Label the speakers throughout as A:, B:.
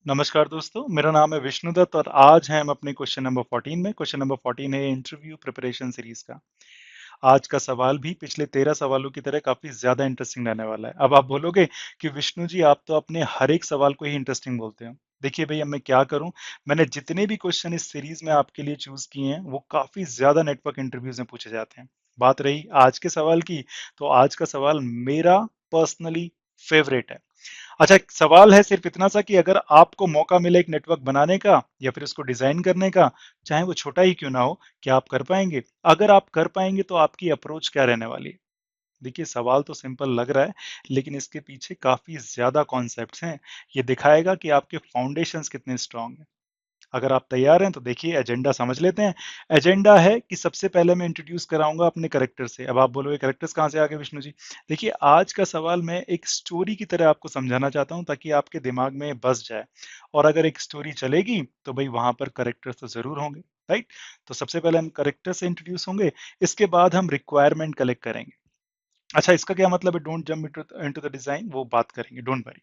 A: नमस्कार दोस्तों, मेरा नाम है विष्णुदत्त और आज है हम अपने क्वेश्चन नंबर 14 में। क्वेश्चन नंबर 14 है इंटरव्यू प्रिपरेशन सीरीज का। आज का सवाल भी पिछले 13 सवालों की तरह काफी ज्यादा इंटरेस्टिंग रहने वाला है। अब आप बोलोगे कि विष्णु जी आप तो अपने हर एक सवाल को ही इंटरेस्टिंग बोलते हो। देखिए भाई, अब मैं क्या करूं। मैंने जितने भी क्वेश्चन इस सीरीज में आपके लिए चूज किए हैं वो काफी ज्यादा नेटवर्क इंटरव्यूज में पूछे जाते हैं। बात रही आज के सवाल की, तो आज का सवाल मेरा पर्सनली फेवरेट है। अच्छा, एक सवाल है सिर्फ इतना सा कि अगर आपको मौका मिले एक नेटवर्क बनाने का या फिर उसको डिजाइन करने का, चाहे वो छोटा ही क्यों ना हो, क्या आप कर पाएंगे? अगर आप कर पाएंगे तो आपकी अप्रोच क्या रहने वाली है? देखिए, सवाल तो सिंपल लग रहा है, लेकिन इसके पीछे काफी ज्यादा कॉन्सेप्ट्स हैं। ये दिखाएगा कि आपके फाउंडेशंस कितने स्ट्रांग हैं। अगर आप तैयार हैं तो देखिए एजेंडा समझ लेते हैं। एजेंडा है कि सबसे पहले मैं इंट्रोड्यूस कराऊंगा अपने करेक्टर से। अब आप बोलोगे करेक्टर्स कहाँ से आ गए विष्णु जी? देखिए, आज का सवाल मैं एक स्टोरी की तरह आपको समझाना चाहता हूँ ताकि आपके दिमाग में बस जाए। और अगर एक स्टोरी चलेगी तो भाई वहां पर करेक्टर्स तो जरूर होंगे, राइट? तो सबसे पहले हम करेक्टर से इंट्रोड्यूस होंगे, इसके बाद हम रिक्वायरमेंट कलेक्ट करेंगे। अच्छा, इसका क्या मतलब है don't jump into the design, वो बात करेंगे, डोंट वरी।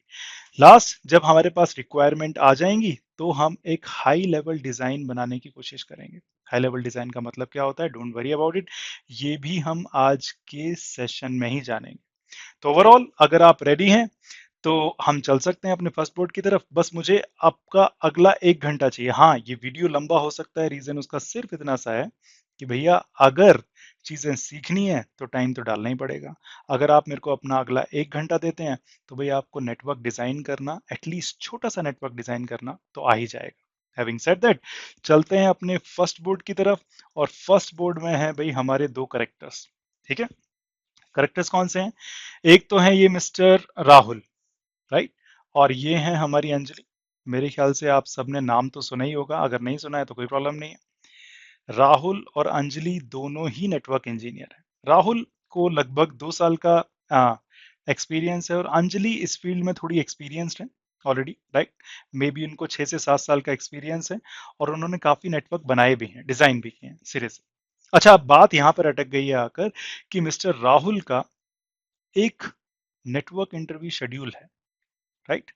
A: लास्ट जब हमारे पास रिक्वायरमेंट आ जाएंगी तो हम एक हाई लेवल डिजाइन बनाने की कोशिश करेंगे। हाई लेवल डिजाइन का मतलब क्या होता है, डोंट वरी अबाउट इट, ये भी हम आज के सेशन में ही जानेंगे। तो ओवरऑल अगर आप रेडी हैं तो हम चल सकते हैं अपने फर्स्ट बोर्ड की तरफ। बस मुझे आपका अगला 1 घंटा चाहिए। हाँ, ये वीडियो लंबा हो सकता है, रीजन उसका सिर्फ इतना सा है कि भैया अगर चीजें सीखनी है तो टाइम तो डालना ही पड़ेगा। अगर आप मेरे को अपना अगला 1 घंटा देते हैं तो भैया आपको नेटवर्क डिजाइन करना, एटलीस्ट छोटा सा नेटवर्क डिजाइन करना तो आ ही जाएगा। हैविंग सेड दैट, चलते हैं अपने फर्स्ट बोर्ड की तरफ। और फर्स्ट बोर्ड में है भाई हमारे दो करेक्टर्स। ठीक है, करेक्टर्स कौन से हैं? एक तो है ये मिस्टर राहुल, राइट? और ये है हमारी अंजलि। मेरे ख्याल से आप सबने नाम तो सुना ही होगा, अगर नहीं सुना है तो कोई प्रॉब्लम नहीं है। राहुल और अंजलि दोनों ही नेटवर्क इंजीनियर हैं। राहुल को लगभग 2 साल का एक्सपीरियंस है और अंजलि इस फील्ड में थोड़ी एक्सपीरियंस्ड है ऑलरेडी, राइट? मे बी उनको 6 से 7 साल का एक्सपीरियंस है और उन्होंने काफी नेटवर्क बनाए भी हैं, डिजाइन भी किए हैं सिरे से। अच्छा, अब बात यहाँ पर अटक गई है आकर कि मिस्टर राहुल का एक नेटवर्क इंटरव्यू शेड्यूल है, राइट?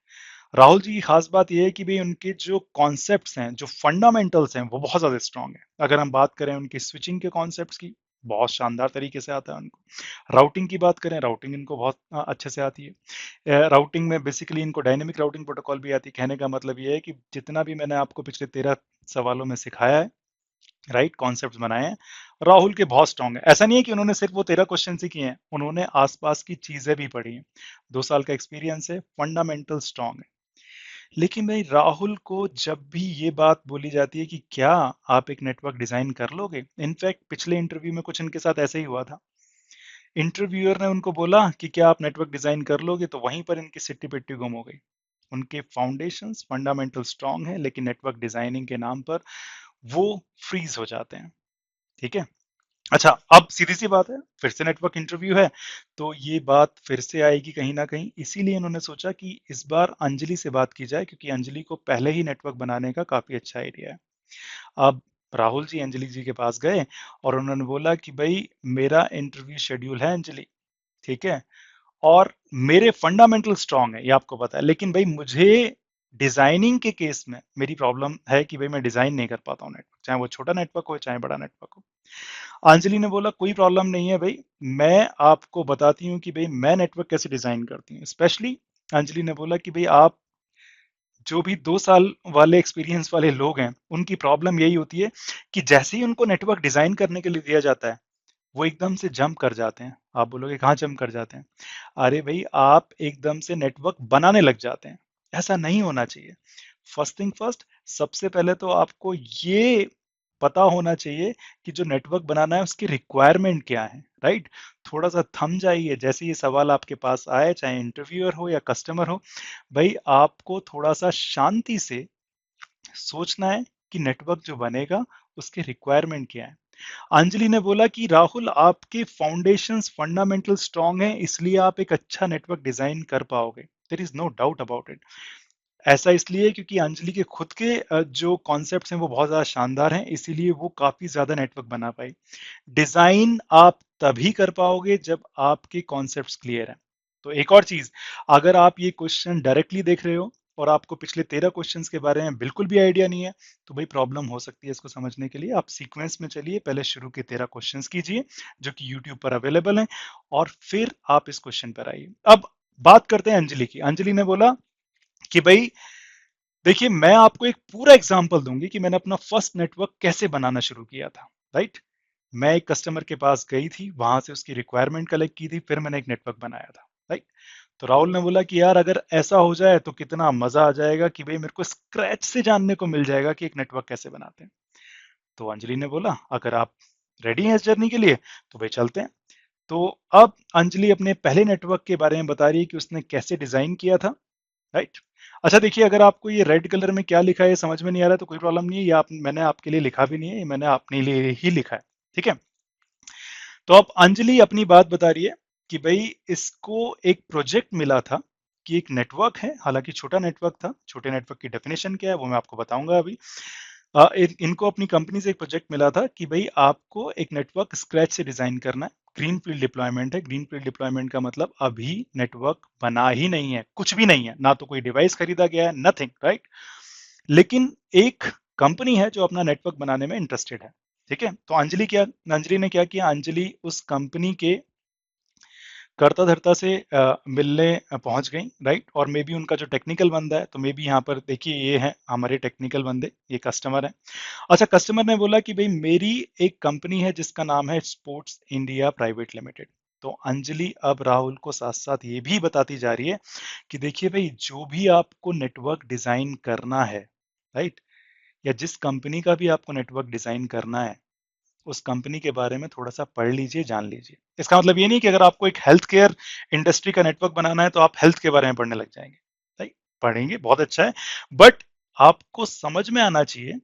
A: राहुल जी की खास बात यह है कि भाई उनके जो कॉन्सेप्ट्स हैं, जो फंडामेंटल्स हैं, वो बहुत ज्यादा स्ट्रांग है। अगर हम बात करें उनकी स्विचिंग के कॉन्सेप्ट्स की, बहुत शानदार तरीके से आता है उनको। राउटिंग की बात करें, राउटिंग इनको बहुत अच्छे से आती है। राउटिंग में बेसिकली इनको डायनेमिक राउटिंग प्रोटोकॉल भी आती है। कहने का मतलब ये है कि जितना भी मैंने आपको पिछले 13 सवालों में सिखाया है, राइट, कॉन्सेप्ट्स बनाए हैं, राहुल के बहुत स्ट्रांग है। ऐसा नहीं है कि उन्होंने सिर्फ वो 13 क्वेश्चन ही किए हैं, उन्होंने आसपास की चीजें भी पढ़ी हैं। 2 साल का एक्सपीरियंस है, फंडामेंटल स्ट्रांग है। लेकिन भाई राहुल को जब भी ये बात बोली जाती है कि क्या आप एक नेटवर्क डिजाइन कर लोगे, इनफैक्ट पिछले इंटरव्यू में कुछ इनके साथ ऐसे ही हुआ था। इंटरव्यूअर ने उनको बोला कि क्या आप नेटवर्क डिजाइन कर लोगे, तो वहीं पर इनकी सिट्टी पिट्टी गुम हो गई। उनके फाउंडेशंस फंडामेंटल स्ट्रांग है, लेकिन नेटवर्क डिजाइनिंग के नाम पर वो फ्रीज हो जाते हैं। ठीक है। अच्छा, अब सीधी सी बात है, फिर से नेटवर्क इंटरव्यू है, तो ये बात फिर से आएगी कहीं ना कहीं। इसीलिए इन्होंने सोचा कि इस बार अंजलि से बात की जाए, क्योंकि अंजलि को पहले ही नेटवर्क बनाने का काफी अच्छा आइडिया है। अब राहुल जी अंजलि जी के पास गए और उन्होंने बोला कि भाई मेरा इंटरव्यू शेड्यूल है अंजलि, ठीक है, और मेरे फंडामेंटल स्ट्रांग है, ये आपको पता है, लेकिन भाई मुझे डिजाइनिंग के केस में मेरी प्रॉब्लम है कि भाई मैं डिजाइन नहीं कर पाता हूँ नेटवर्क, चाहे वो छोटा नेटवर्क हो चाहे बड़ा नेटवर्क हो। अंजलि ने बोला कोई प्रॉब्लम नहीं है भाई, मैं आपको बताती हूँ कि भाई मैं नेटवर्क कैसे डिजाइन करती हूँ। स्पेशली अंजलि ने बोला कि भाई आप जो भी 2 साल वाले एक्सपीरियंस वाले लोग हैं, उनकी प्रॉब्लम यही होती है कि जैसे ही उनको नेटवर्क डिजाइन करने के लिए दिया जाता है, वो एकदम से जंप कर जाते हैं। आप बोलोगे कहाँ जंप कर जाते हैं? अरे भाई, आप एकदम से नेटवर्क बनाने लग जाते हैं। ऐसा नहीं होना चाहिए। फर्स्ट थिंग फर्स्ट, सबसे पहले तो आपको ये पता होना चाहिए कि जो नेटवर्क बनाना है उसकी रिक्वायरमेंट क्या है, राइट? थोड़ा सा थम जाइए, जैसे ये सवाल आपके पास आए, चाहे इंटरव्यूअर हो या कस्टमर हो, भाई आपको थोड़ा सा शांति से सोचना है कि नेटवर्क जो बनेगा उसके रिक्वायरमेंट क्या है। अंजलि ने बोला कि राहुल आपके फाउंडेशंस फंडामेंटल स्ट्रांग हैं, इसलिए आप एक अच्छा नेटवर्क डिजाइन कर पाओगे। There is no doubt about it. ऐसा इसलिए क्योंकि अंजलि के खुद के जो कॉन्सेप्ट्स हैं वो बहुत ज्यादा शानदार हैं, इसीलिए वो काफी ज्यादा नेटवर्क बना पाई। डिजाइन आप तभी कर पाओगे जब आपके कॉन्सेप्ट्स क्लियर हैं। तो एक और चीज, अगर आप ये क्वेश्चन डायरेक्टली देख रहे हो और आपको पिछले 13 क्वेश्चंस के बारे में बिल्कुल भी आइडिया नहीं है, तो भाई प्रॉब्लम हो सकती है इसको समझने के लिए। आप सीक्वेंस में चलिए, पहले शुरू के 13 क्वेश्चंस कीजिए जो कि यूट्यूब पर अवेलेबल हैं, और फिर आप इस क्वेश्चन पर आइए। अब बात करते हैं अंजलि की। अंजलि ने बोला कि भाई देखिए, मैं आपको एक पूरा एग्जांपल दूंगी कि मैंने अपना फर्स्ट नेटवर्क कैसे बनाना शुरू किया था। राइट, मैं एक कस्टमर के पास गई थी, वहां से उसकी रिक्वायरमेंट कलेक्ट की थी, फिर मैंने एक नेटवर्क बनाया था। राइट, तो राहुल ने बोला कि यार अगर ऐसा हो जाए तो कितना मजा आ जाएगा कि भाई मेरे को स्क्रैच से जानने को मिल जाएगा कि एक नेटवर्क कैसे बनाते हैं। तो अंजलि ने बोला अगर आप रेडी हैं इस जर्नी के लिए तो भाई चलते हैं। तो अब अंजलि अपने पहले नेटवर्क के बारे में बता रही है कि उसने कैसे डिजाइन किया था। राइट, अच्छा देखिए, अगर आपको ये रेड कलर में क्या लिखा है ये समझ में नहीं आ रहा है तो कोई प्रॉब्लम नहीं है, ये मैंने आपके लिए लिखा भी नहीं है, ये मैंने अपने लिए ही लिखा है। ठीक है, तो अब अंजलि अपनी बात बता रही है कि भाई इसको एक प्रोजेक्ट मिला था कि एक नेटवर्क है, हालांकि छोटा नेटवर्क था। छोटे नेटवर्क की डेफिनेशन क्या है वो मैं आपको बताऊंगा अभी। इनको अपनी कंपनी से एक प्रोजेक्ट मिला था कि भाई आपको एक नेटवर्क स्क्रैच से डिजाइन करना है। ग्रीन फील्ड डिप्लॉयमेंट है। ग्रीन फील्ड डिप्लॉयमेंट का मतलब अभी नेटवर्क बना ही नहीं है, कुछ भी नहीं है, ना तो कोई डिवाइस खरीदा गया है, नथिंग। राइट, लेकिन एक कंपनी है जो अपना नेटवर्क बनाने में इंटरेस्टेड है। ठीक है, तो अंजलि ने क्या किया, अंजलि उस कंपनी के कर्ता धर्ता से मिलने पहुंच गई। राइट, और मे बी उनका जो टेक्निकल बंदा है, तो मे बी यहाँ पर देखिए ये है हमारे टेक्निकल बंदे, ये कस्टमर है। अच्छा, कस्टमर ने बोला कि भाई मेरी एक कंपनी है जिसका नाम है स्पोर्ट्स इंडिया प्राइवेट लिमिटेड। तो अंजलि अब राहुल को साथ साथ ये भी बताती जा रही है कि देखिए भाई, जो भी आपको नेटवर्क डिजाइन करना है, राइट, या जिस कंपनी का भी आपको नेटवर्क डिजाइन करना है, उस कंपनी के बारे में थोड़ा सा पढ़ लीजिए, जान लीजिए। इसका मतलब ये नहीं कि अगर आपको एक हेल्थ केयर इंडस्ट्री का नेटवर्क बनाना है तो आप हेल्थ के बारे में पढ़ने लग जाएंगे। राइट, पढ़ेंगे बहुत अच्छा है, बट आपको समझ में आना चाहिए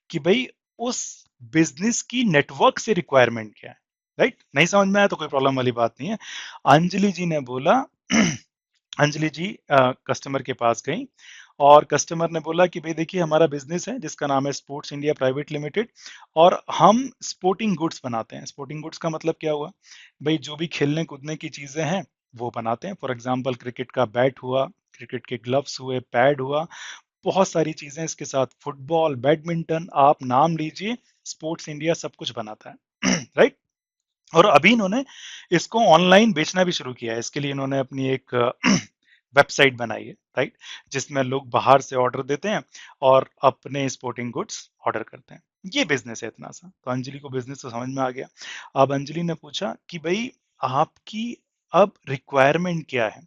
A: कि भाई उस बिजनेस की नेटवर्क से रिक्वायरमेंट क्या है। राइट, नहीं समझ में आया तो कोई प्रॉब्लम वाली बात नहीं है। अंजलि जी ने बोला अंजलि जी कस्टमर के पास गई और कस्टमर ने बोला कि भाई देखिए, हमारा बिजनेस है जिसका नाम है स्पोर्ट्स इंडिया प्राइवेट लिमिटेड, और हम स्पोर्टिंग गुड्स बनाते हैं। स्पोर्टिंग गुड्स का मतलब क्या हुआ, भाई जो भी खेलने कूदने की चीजें हैं वो बनाते हैं। फॉर एग्जांपल क्रिकेट का बैट हुआ, क्रिकेट के ग्लव्स हुए, पैड हुआ, बहुत सारी चीजें इसके साथ, फुटबॉल, बैडमिंटन, आप नाम लीजिए, स्पोर्ट्स इंडिया सब कुछ बनाता है। राइट, और अभी इन्होंने इसको ऑनलाइन बेचना भी शुरू किया है। इसके लिए इन्होंने अपनी एक वेबसाइट बनाई है। राइट, जिसमें लोग बाहर से ऑर्डर देते हैं और अपने स्पोर्टिंग गुड्स ऑर्डर करते हैं। ये बिजनेस है इतना सा। तो अंजलि को बिजनेस तो समझ में आ गया। अब अंजलि ने पूछा कि भाई आपकी अब रिक्वायरमेंट क्या है।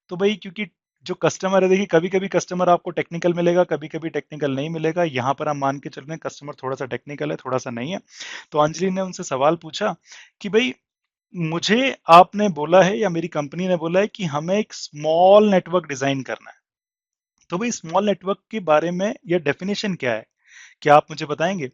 A: तो भाई क्योंकि जो कस्टमर है, देखिए कभी कभी कस्टमर आपको टेक्निकल मिलेगा, कभी कभी टेक्निकल नहीं मिलेगा। यहाँ पर हम मान के चल रहे हैं कस्टमर थोड़ा सा टेक्निकल है, थोड़ा सा नहीं है। तो अंजलि ने उनसे सवाल पूछा कि भाई मुझे आपने बोला है या मेरी कंपनी ने बोला है कि हमें एक स्मॉल नेटवर्क डिजाइन करना है। तो भाई स्मॉल नेटवर्क के बारे में या डेफिनेशन क्या है, क्या आप मुझे बताएंगे।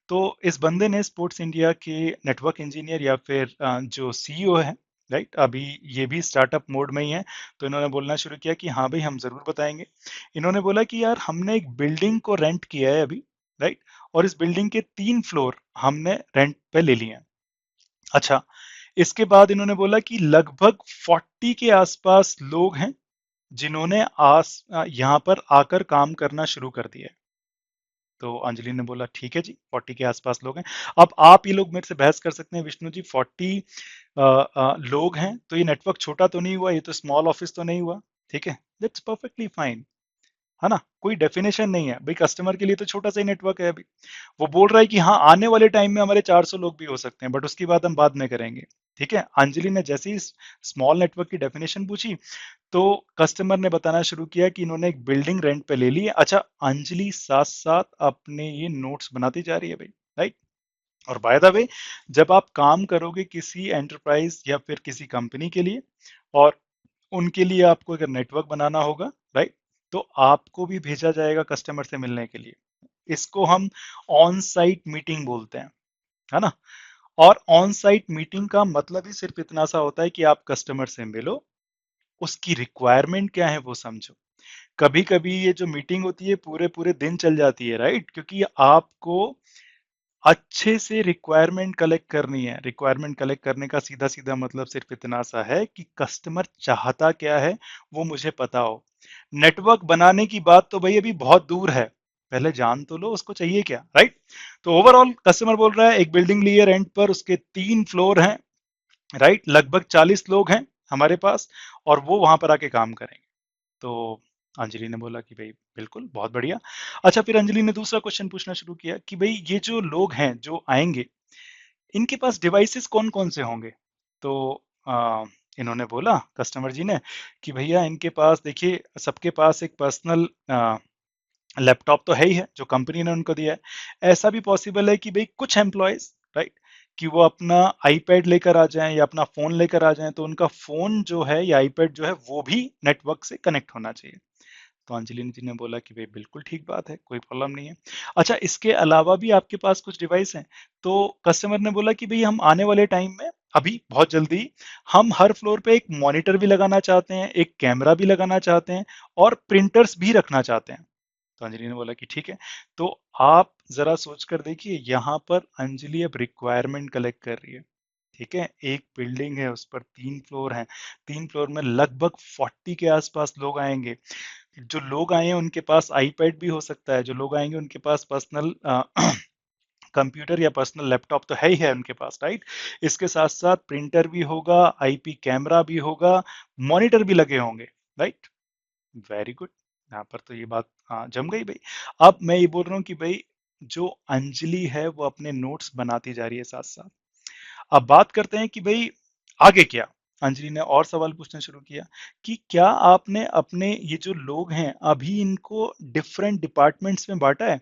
A: तो इस बंदे ने, स्पोर्ट्स इंडिया के नेटवर्क इंजीनियर या फिर जो सीईओ है, राइट, अभी ये भी स्टार्टअप मोड में ही है, तो इन्होंने बोलना शुरू किया कि हाँ भाई हम जरूर बताएंगे। इन्होंने बोला कि यार हमने एक बिल्डिंग को रेंट किया है अभी। राइट, और इस बिल्डिंग के 3 फ्लोर हमने रेंट पे ले लिए हैं। अच्छा, इसके बाद इन्होंने बोला कि लगभग 40 के आसपास लोग हैं जिन्होंने यहाँ पर आकर काम करना शुरू कर दिया है। तो अंजलि ने बोला ठीक है जी, 40 के आसपास लोग हैं। अब आप ये लोग मेरे से बहस कर सकते हैं, विष्णु जी 40 लोग हैं तो ये नेटवर्क छोटा तो नहीं हुआ, ये तो स्मॉल ऑफिस तो नहीं हुआ। ठीक है, दैट्स परफेक्टली फाइन, है ना, कोई डेफिनेशन नहीं है भाई। कस्टमर के लिए तो छोटा सा ही नेटवर्क है अभी। वो बोल रहा है कि हाँ आने वाले टाइम में हमारे 400 लोग भी हो सकते हैं, बट उसकी बात हम बाद में करेंगे। ठीक है, अंजलि ने जैसे ही स्मॉल नेटवर्क की डेफिनेशन पूछी तो कस्टमर ने बताना शुरू किया कि इन्होंने एक बिल्डिंग रेंट पे ले ली है। अच्छा, अंजलि साथ साथ अपने ये नोट्स बनाती जा रही है भाई। राइट, और बाय द वे, जब आप काम करोगे किसी एंटरप्राइज या फिर किसी कंपनी के लिए और उनके लिए आपको अगर नेटवर्क बनाना होगा, राइट, तो आपको भी भेजा जाएगा कस्टमर से मिलने के लिए। इसको हम ऑन साइट मीटिंग बोलते हैं, है ना। और ऑन साइट मीटिंग का मतलब ही सिर्फ इतना सा होता है कि आप कस्टमर से मिलो, उसकी रिक्वायरमेंट क्या है वो समझो। कभी कभी ये जो मीटिंग होती है पूरे पूरे दिन चल जाती है, राइट, क्योंकि आपको अच्छे से रिक्वायरमेंट कलेक्ट करनी है। रिक्वायरमेंट कलेक्ट करने का सीधा सीधा मतलब सिर्फ इतना सा है कि कस्टमर चाहता क्या है वो मुझे पता हो। नेटवर्क बनाने की बात तो भाई अभी बहुत दूर है, पहले जान तो लो उसको चाहिए क्या, राइट। तो ओवरऑल कस्टमर बोल रहा है एक बिल्डिंग ली है रेंट पर, उसके 3 फ्लोर हैं, राइट, लगभग 40 लोग हैं हमारे पास, और वो वहां पर आके काम करेंगे। तो अंजलि ने बोला कि भाई बिल्कुल, बहुत बढ़िया। अच्छा, फिर अंजलि ने दूसरा क्वेश्चन पूछना शुरू किया कि भाई ये जो लोग हैं जो आएंगे, इनके पास डिवाइसेस कौन कौन से होंगे। तो इन्होंने बोला, कस्टमर जी ने, कि भैया इनके पास देखिए सबके पास एक पर्सनल लैपटॉप तो है ही है जो कंपनी ने उनको दिया है। ऐसा भी पॉसिबल है कि भाई कुछ एम्प्लॉयज, राइट, कि वो अपना आईपैड लेकर आ जाएं या अपना फोन लेकर आ जाएं, तो उनका फोन जो है या आईपैड जो है वो भी नेटवर्क से कनेक्ट होना चाहिए। तो अंजलि जी ने बोला कि भाई बिल्कुल ठीक बात है, कोई प्रॉब्लम नहीं है। अच्छा, इसके अलावा भी आपके पास कुछ डिवाइस हैं। तो कस्टमर ने बोला कि भाई हम आने वाले टाइम में, अभी बहुत जल्दी, हम हर फ्लोर पे एक मॉनिटर भी लगाना चाहते हैं, एक कैमरा भी लगाना चाहते हैं, और प्रिंटर्स भी रखना चाहते हैं। तो अंजलि ने बोला कि ठीक है। तो आप जरा सोच कर देखिए, यहाँ पर अंजलि अब रिक्वायरमेंट कलेक्ट कर रही है। ठीक है, एक बिल्डिंग है, उस पर 3 फ्लोर हैं, 3 फ्लोर में लगभग 40 के आसपास लोग आएंगे। जो लोग आए हैं उनके पास आईपैड भी हो सकता है, जो लोग आएंगे उनके पास पर्सनल कंप्यूटर या पर्सनल लैपटॉप तो है ही है उनके पास, राइट। इसके साथ साथ प्रिंटर भी होगा, आईपी कैमरा भी होगा, मॉनिटर भी लगे होंगे, राइट। Very good. यहाँ पर तो ये बात जम गई भाई। अब मैं ये बोल रहा हूँ कि भाई जो अंजलि है वो अपने नोट्स बनाती जा रही है साथ साथ। अब बात करते हैं कि भाई आगे क्या। अंजलि ने और सवाल पूछना शुरू किया कि क्या आपने अपने ये जो लोग हैं अभी इनको डिफरेंट डिपार्टमेंट्स में बांटा है।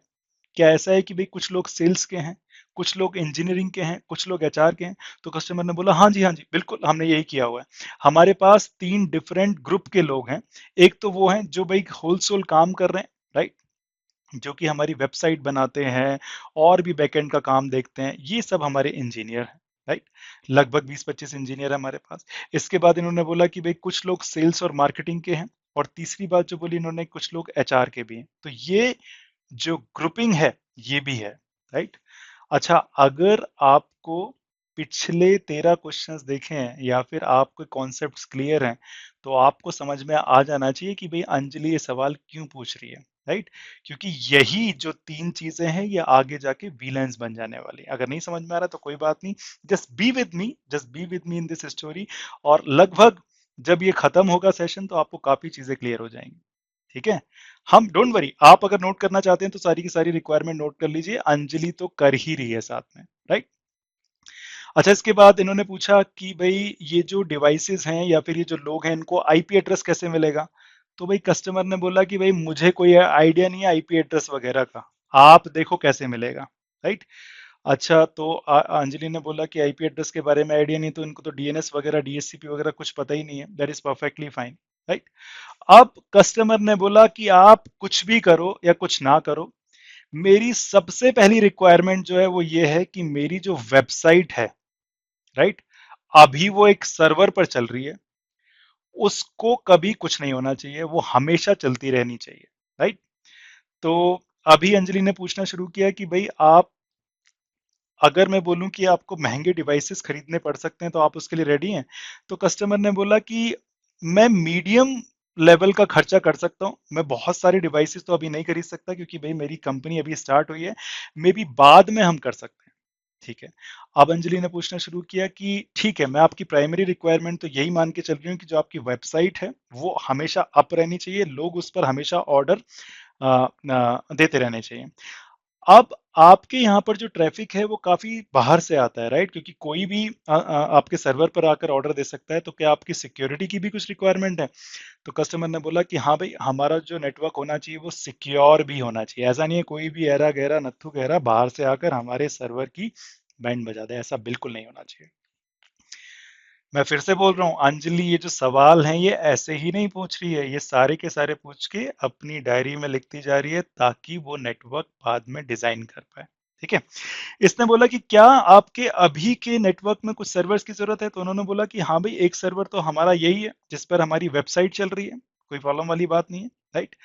A: क्या ऐसा है कि भाई कुछ लोग सेल्स के हैं, कुछ लोग इंजीनियरिंग के हैं, कुछ लोग एचआर के हैं। तो कस्टमर ने बोला हाँ जी, हाँ जी, बिल्कुल हमने यही किया हुआ है। हमारे पास 3 डिफरेंट ग्रुप के लोग हैं। एक तो वो हैं जो भाई होलसेल काम कर रहे हैं, राइट, जो कि हमारी वेबसाइट बनाते हैं और भी बैकएंड का काम देखते हैं, ये सब हमारे इंजीनियर हैं, राइट। लगभग 20-25 इंजीनियर है हमारे पास। इसके बाद इन्होंने बोला कि भाई कुछ लोग सेल्स और मार्केटिंग के हैं, और तीसरी बात जो बोली इन्होंने, कुछ लोग एचआर के भी हैं। तो ये जो ग्रुपिंग है ये भी है, राइट। अच्छा, अगर आपको पिछले 13 क्वेश्चंस देखे हैं या फिर आपके कॉन्सेप्ट्स क्लियर हैं, तो आपको समझ में आ जाना चाहिए कि भाई अंजलि ये सवाल क्यों पूछ रही है, राइट। क्योंकि यही जो 3 चीजें हैं ये आगे जाके वीलेंस बन जाने वाली है। अगर नहीं समझ में आ रहा तो कोई बात नहीं, just be with me, just be with me in this story. और लगभग जब ये खत्म होगा सेशन तो आपको काफी चीजें क्लियर हो जाएंगी। ठीक है, हम डोंट वरी, आप अगर नोट करना चाहते हैं तो सारी की सारी रिक्वायरमेंट नोट कर लीजिए, अंजलि तो कर ही रही है साथ में, राइट। अच्छा, इसके बाद इन्होंने पूछा कि भाई ये जो डिवाइसेस हैं या फिर ये जो लोग हैं इनको आईपी एड्रेस कैसे मिलेगा। तो भाई कस्टमर ने बोला कि भाई मुझे कोई आइडिया नहीं है आईपी एड्रेस वगैरह का, आप देखो कैसे मिलेगा, राइट। अच्छा, तो अंजलि ने बोला कि आईपी एड्रेस के बारे में आइडिया नहीं, तो इनको तो डीएनएस वगैरह डीएचसीपी वगैरह कुछ पता ही नहीं है, that is perfectly fine, right. अब कस्टमर ने बोला कि आप कुछ भी करो या कुछ ना करो, मेरी सबसे पहली रिक्वायरमेंट जो है वो ये है कि मेरी जो वेबसाइट है, राइट, अभी वो एक सर्वर पर चल रही है, उसको कभी कुछ नहीं होना चाहिए, वो हमेशा चलती रहनी चाहिए, राइट। तो अभी अंजलि ने पूछना शुरू किया कि भाई आप, अगर मैं बोलूं कि आपको महंगे डिवाइसेस खरीदने पड़ सकते हैं तो आप उसके लिए रेडी हैं। तो कस्टमर ने बोला कि मैं मीडियम लेवल का खर्चा कर सकता हूं, मैं बहुत सारे डिवाइसेस तो अभी नहीं खरीद सकता क्योंकि भाई मेरी कंपनी अभी स्टार्ट हुई है, मे बी बाद में हम कर सकते हैं। ठीक है। अब अंजलि ने पूछना शुरू किया कि ठीक है, मैं आपकी प्राइमरी रिक्वायरमेंट तो यही मान के चल रही हूँ कि जो आपकी वेबसाइट है वो हमेशा अप रहनी चाहिए, लोग उस पर हमेशा ऑर्डर देते रहने चाहिए। अब आपके यहाँ पर जो ट्रैफिक है वो काफी बाहर से आता है, राइट, क्योंकि कोई भी आपके सर्वर पर आकर ऑर्डर दे सकता है। तो क्या आपकी सिक्योरिटी की भी कुछ रिक्वायरमेंट है। तो कस्टमर ने बोला कि हाँ भाई, हमारा जो नेटवर्क होना चाहिए वो सिक्योर भी होना चाहिए, ऐसा नहीं है कोई भी ऐरा गहरा नत्थु गहरा बाहर से आकर हमारे सर्वर की बैंड बजा दे, ऐसा बिल्कुल नहीं होना चाहिए। मैं फिर से बोल रहा हूँ, अंजलि ये जो सवाल हैं ये ऐसे ही नहीं पूछ रही है, ये सारे के सारे पूछ के अपनी डायरी में लिखती जा रही है ताकि वो नेटवर्क बाद में डिजाइन कर पाए। ठीक है। इसने बोला कि क्या आपके अभी के नेटवर्क में कुछ सर्वर्स की जरूरत है। तो उन्होंने बोला कि हाँ भाई, एक सर्वर तो हमारा यही है जिस पर हमारी वेबसाइट चल रही है, कोई प्रॉब्लम वाली बात नहीं है, राइट।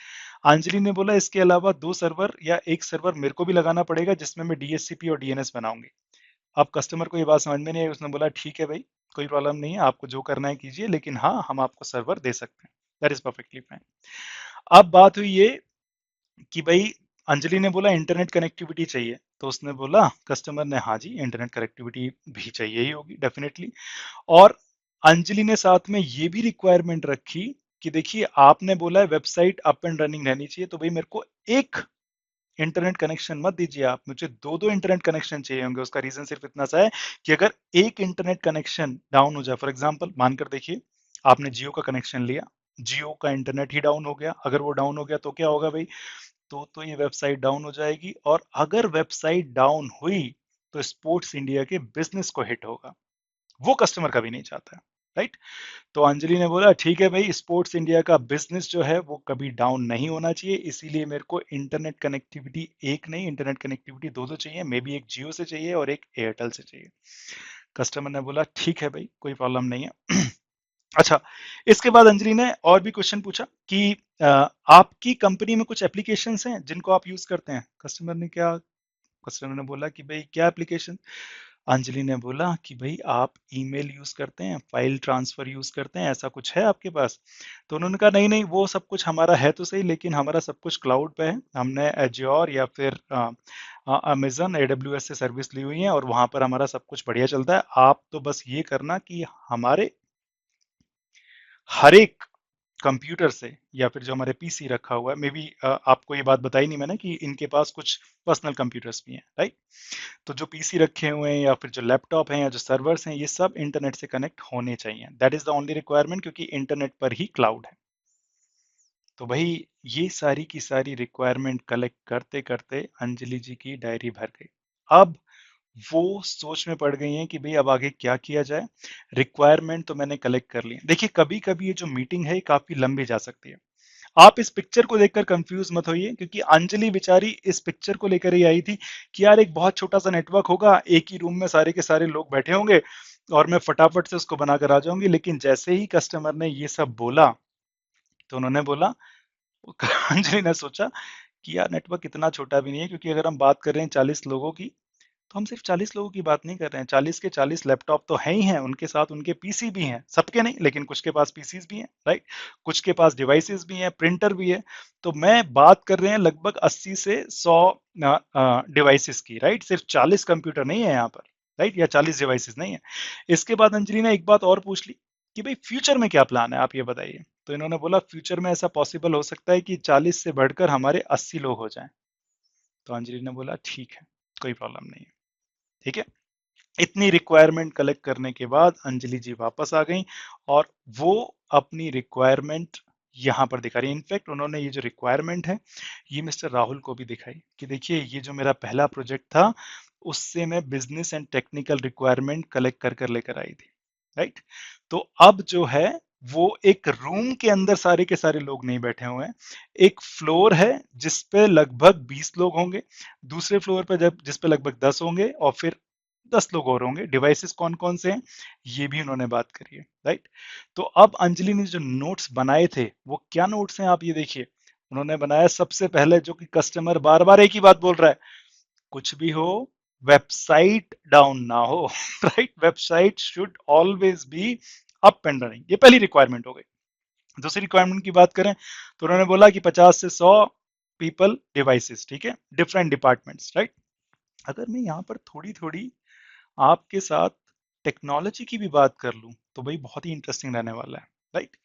A: अंजलि ने बोला इसके अलावा 2 सर्वर या एक सर्वर मेरे को भी लगाना पड़ेगा जिसमें मैं डीएचसीपी और डीएनएस बनाऊंगी। अब कस्टमर को ये बात समझ में नहीं आई, उसने बोला ठीक है भाई, कोई प्रॉब्लम नहीं है, आपको जो करना है कीजिए, लेकिन हाँ हम आपको सर्वर दे सकते हैं। That is perfectly fine. अब बात हुई ये कि भाई अंजलि ने बोला इंटरनेट कनेक्टिविटी चाहिए, तो उसने बोला कस्टमर ने हाँ जी इंटरनेट कनेक्टिविटी भी चाहिए ही होगी डेफिनेटली। और अंजलि ने साथ में ये भी रिक्वायरमेंट रखी कि देखिए आपने बोला है वेबसाइट अप एंड रनिंग रहनी चाहिए, तो भाई मेरे को एक इंटरनेट कनेक्शन मत दीजिए आप, मुझे दो दो इंटरनेट कनेक्शन चाहिए होंगे। उसका रीजन सिर्फ इतना सा है कि अगर एक इंटरनेट कनेक्शन डाउन हो जाए, फॉर एग्जांपल मानकर देखिए आपने जियो का कनेक्शन लिया, जियो का इंटरनेट ही डाउन हो गया, अगर वो डाउन हो गया तो क्या होगा भाई, तो ये वेबसाइट डाउन हो जाएगी, और अगर वेबसाइट डाउन हुई तो स्पोर्ट्स इंडिया के बिजनेस को हिट होगा, वो कस्टमर कभी नहीं चाहता है, राइट। तो अंजलि ने बोला ठीक है भाई, स्पोर्ट्स इंडिया का बिजनेस जो है वो कभी डाउन नहीं होना चाहिए, इसीलिए मेरे को इंटरनेट कनेक्टिविटी एक नहीं, इंटरनेट कनेक्टिविटी दो दो चाहिए, मे बी एक जियो से चाहिए और एक एयरटेल से चाहिए। कस्टमर ने बोला ठीक है भाई, कोई प्रॉब्लम नहीं है। अच्छा, इसके बाद अंजलि ने और भी क्वेश्चन पूछा कि आपकी कंपनी में कुछ एप्लीकेशंस हैं जिनको आप यूज करते हैं। कस्टमर ने बोला कि भाई क्या एप्लीकेशन। अंजलि ने बोला कि भाई आप ईमेल यूज करते हैं, फाइल ट्रांसफर यूज करते हैं, ऐसा कुछ है आपके पास। तो उन्होंने कहा नहीं नहीं, वो सब कुछ हमारा है तो सही, लेकिन हमारा सब कुछ क्लाउड पे है, हमने एज्योर या फिर अमेजन एडब्ल्यूएस से सर्विस ली हुई है और वहां पर हमारा सब कुछ बढ़िया चलता है। आप तो बस ये करना कि हमारे हर एक कंप्यूटर से या फिर जो हमारे पीसी रखा हुआ है, मे बी आपको ये बात बताई नहीं मैंने कि इनके पास कुछ पर्सनल कंप्यूटर्स भी हैं, राइट। तो जो पीसी रखे हुए हैं या फिर जो लैपटॉप हैं या जो सर्वर्स हैं, ये सब इंटरनेट से कनेक्ट होने चाहिए, that is the only requirement, क्योंकि इंटरनेट पर ही क्लाउड है। तो भाई ये सारी की सारी रिक्वायरमेंट कलेक्ट करते करते अंजलि जी की डायरी भर गई। अब वो सोच में पड़ गई हैं कि भाई अब आगे क्या किया जाए। रिक्वायरमेंट तो मैंने कलेक्ट कर ली है। देखिए कभी कभी ये जो मीटिंग है ये काफी लंबी जा सकती है। आप इस पिक्चर को देखकर कंफ्यूज मत होइए, क्योंकि अंजलि बेचारी इस पिक्चर को लेकर ही आई थी कि यार एक बहुत छोटा सा नेटवर्क होगा, एक ही रूम में सारे के सारे लोग बैठे होंगे और मैं फटाफट से उसको बनाकर आ जाऊंगी। लेकिन जैसे ही कस्टमर ने ये सब बोला तो उन्होंने बोला, अंजलि ने सोचा कि यार नेटवर्क इतना छोटा भी नहीं है, क्योंकि अगर हम बात कर रहे हैं 40 लोगों की, तो हम सिर्फ 40 लोगों की बात नहीं कर रहे हैं, 40 के 40 लैपटॉप तो हैं ही हैं, उनके साथ उनके पीसी भी हैं, सबके नहीं लेकिन कुछ के पास पीसीज भी हैं, राइट। कुछ के पास डिवाइसेस भी हैं, प्रिंटर भी है। तो मैं बात कर रहे हैं लगभग 80 से 100 डिवाइसेस की, राइट। सिर्फ 40 कंप्यूटर नहीं है यहाँ पर, राइट, या 40 डिवाइसेस नहीं है। इसके बाद अंजलि ने एक बात और पूछ ली कि भाई फ्यूचर में क्या प्लान है, आप ये बताइए। तो इन्होंने बोला फ्यूचर में ऐसा पॉसिबल हो सकता है कि 40 से बढ़कर हमारे 80 लोग हो जाएं। तो अंजलि ने बोला ठीक है, कोई प्रॉब्लम नहीं है, ठीक है। इतनी रिक्वायरमेंट कलेक्ट करने के बाद अंजलि जी वापस आ गई और वो अपनी रिक्वायरमेंट यहाँ पर दिखा रही है। इनफैक्ट उन्होंने ये जो रिक्वायरमेंट है ये मिस्टर राहुल को भी दिखाई कि देखिए ये जो मेरा पहला प्रोजेक्ट था उससे मैं business and technical requirement collect कर कर लेकर आई थी, राइट। तो अब जो है वो एक रूम के अंदर सारे के सारे लोग नहीं बैठे हुए हैं, एक फ्लोर है जिस पे लगभग 20 लोग होंगे, दूसरे फ्लोर पे जब जिस पे लगभग 10 होंगे, और फिर 10 लोग और होंगे। डिवाइसेस कौन कौन से हैं ये भी उन्होंने बात करी है, राइट। तो अब अंजलि ने जो नोट्स बनाए थे वो क्या नोट्स हैं आप ये देखिए। उन्होंने बनाया सबसे पहले, जो कि कस्टमर बार बार एक ही बात बोल रहा है, कुछ भी हो वेबसाइट डाउन ना हो, right. Website should always be up and running, ये पहली रिक्वायरमेंट हो गई। दूसरी रिक्वायरमेंट की बात करें तो उन्होंने बोला कि 50 से 100 पीपल डिवाइसेस, ठीक है, डिफरेंट डिपार्टमेंट्स, राइट। अगर मैं यहाँ पर थोड़ी थोड़ी आपके साथ टेक्नोलॉजी की भी बात कर लूं तो भाई बहुत ही इंटरेस्टिंग रहने वाला है, राइट।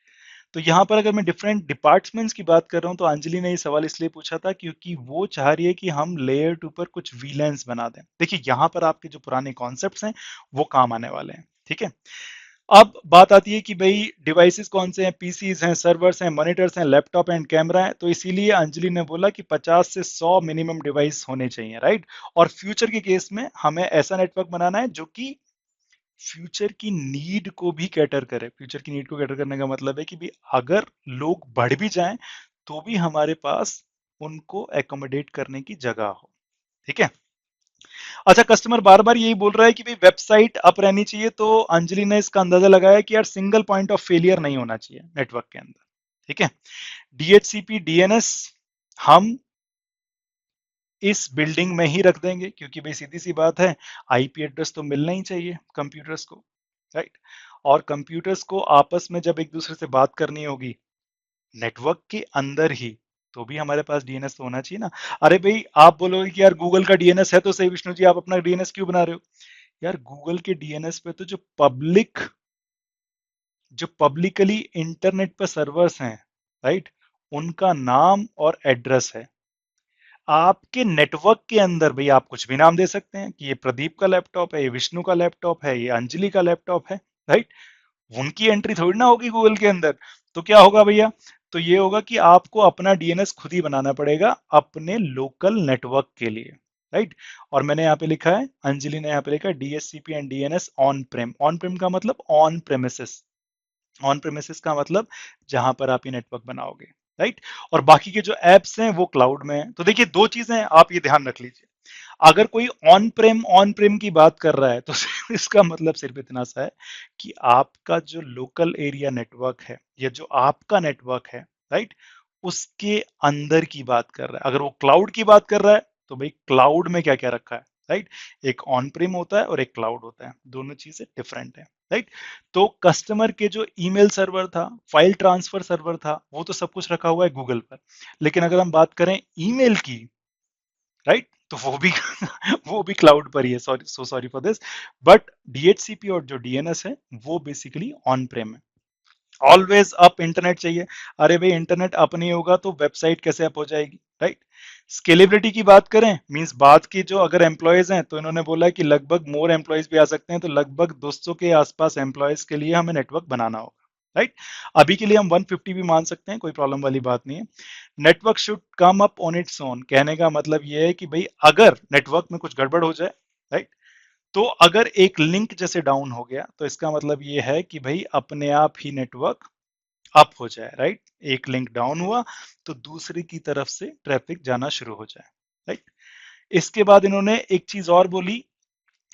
A: तो यहाँ पर अगर मैं डिफरेंट डिपार्टमेंट्स की बात कर रहा हूँ तो अंजलि ने ये सवाल इसलिए पूछा था क्योंकि वो चाह रही है कि हम लेयर 2 पर कुछ वीलैंस बना दें। देखिए यहाँ पर आपके जो पुराने कॉन्सेप्ट्स हैं वो काम आने वाले हैं, ठीक है। अब बात आती है कि भाई डिवाइसेस कौन से हैं, पीसीज हैं, सर्वर्स हैं, मॉनिटर्स हैं, लैपटॉप एंड कैमरा है। तो इसीलिए अंजलि ने बोला कि 50 से 100 मिनिमम डिवाइस होने चाहिए, राइट। और फ्यूचर के केस में हमें ऐसा नेटवर्क बनाना है जो कि फ्यूचर की नीड को भी कैटर करे। फ्यूचर की नीड को कैटर करने का मतलब है कि भी अगर लोग बढ़ भी जाएं तो भी हमारे पास उनको एकोमोडेट करने की जगह हो, ठीक है। अच्छा, कस्टमर बार बार यही बोल रहा है कि भाई वेबसाइट अप रहनी चाहिए, तो अंजलि ने इसका अंदाजा लगाया कि यार सिंगल पॉइंट ऑफ फेलियर नहीं होना चाहिए नेटवर्क के अंदर। ठीक है। DHCP DNS हम इस बिल्डिंग में ही रख देंगे, क्योंकि भाई सीधी सी बात है, आईपी एड्रेस तो मिलना ही चाहिए कंप्यूटर्स को, राइट। और कंप्यूटर्स को आपस में जब एक दूसरे से बात करनी होगी नेटवर्क के अंदर ही, तो भी हमारे पास डीएनएस तो होना चाहिए ना। अरे भाई आप बोलोगे कि यार गूगल का डीएनएस है तो सही विष्णु जी, आप अपना डीएनएस क्यों बना रहे हो? यार गूगल के डीएनएस पे तो जो पब्लिकली इंटरनेट पर सर्वर्स हैं, राइट, उनका नाम और एड्रेस है। आपके नेटवर्क के अंदर भाई आप कुछ भी नाम दे सकते हैं कि ये प्रदीप का लैपटॉप है, ये विष्णु का लैपटॉप है, ये अंजलि का लैपटॉप है, राइट। उनकी एंट्री थोड़ी ना होगी गूगल के अंदर। तो क्या होगा भैया? तो ये होगा कि आपको अपना डीएनएस खुद ही बनाना पड़ेगा अपने लोकल नेटवर्क के लिए, राइट। और मैंने यहाँ पे लिखा है, अंजलि ने यहाँ पे लिखा है DSCP and DNS on Prem. On प्रेम का मतलब ऑन प्रेमिसेस। ऑन प्रेमिसेस का मतलब जहां पर आप ये नेटवर्क बनाओगे, राइट। और बाकी के जो एप्स हैं वो क्लाउड में है। तो देखिए दो चीजें हैं, आप ये ध्यान रख लीजिए। अगर कोई ऑन प्रेम की बात कर रहा है तो इसका मतलब सिर्फ इतना सा है कि आपका जो लोकल एरिया नेटवर्क है या जो आपका नेटवर्क है, राइट, उसके अंदर की बात कर रहा है। अगर वो क्लाउड की बात कर रहा है तो भाई क्लाउड में क्या क्या रखा है, राइट। एक ऑन प्रेम होता है और एक क्लाउड होता है, दोनों चीजें डिफरेंट है, राइट। तो कस्टमर के जो ईमेल सर्वर था, फाइल ट्रांसफर सर्वर था, वो तो सब कुछ रखा हुआ है गूगल पर। लेकिन अगर हम बात करें ईमेल की, राइट, तो वो भी वो भी क्लाउड पर ही है। Sorry, so sorry for this. But DHCP और जो डीएनएस है वो बेसिकली ऑन प्रेम है। ऑलवेज अप इंटरनेट चाहिए। अरे भाई इंटरनेट अप नहीं होगा तो वेबसाइट कैसे अप हो जाएगी, राइट। स्केलेबिलिटी की बात करें, मींस बात की जो अगर एम्प्लॉयज हैं तो इन्होंने बोला है कि लगभग मोर एम्प्लॉयज भी आ सकते हैं, तो लगभग 200 के आसपास एम्प्लॉयज के लिए हमें नेटवर्क बनाना होगा, राइट। अभी के लिए हम 150 भी मान सकते हैं, कोई प्रॉब्लम वाली बात नहीं है। Network should come up on its own, कहने का मतलब ये है कि भाई अगर नेटवर्क में कुछ गड़बड़ हो जाए, राइट, तो अगर एक लिंक जैसे डाउन हो गया तो इसका मतलब ये है कि भाई अपने आप ही नेटवर्क अप हो जाए, राइट। एक लिंक डाउन हुआ तो दूसरी की तरफ से ट्रैफिक जाना शुरू हो जाए, राइट। इसके बाद इन्होंने एक चीज और बोली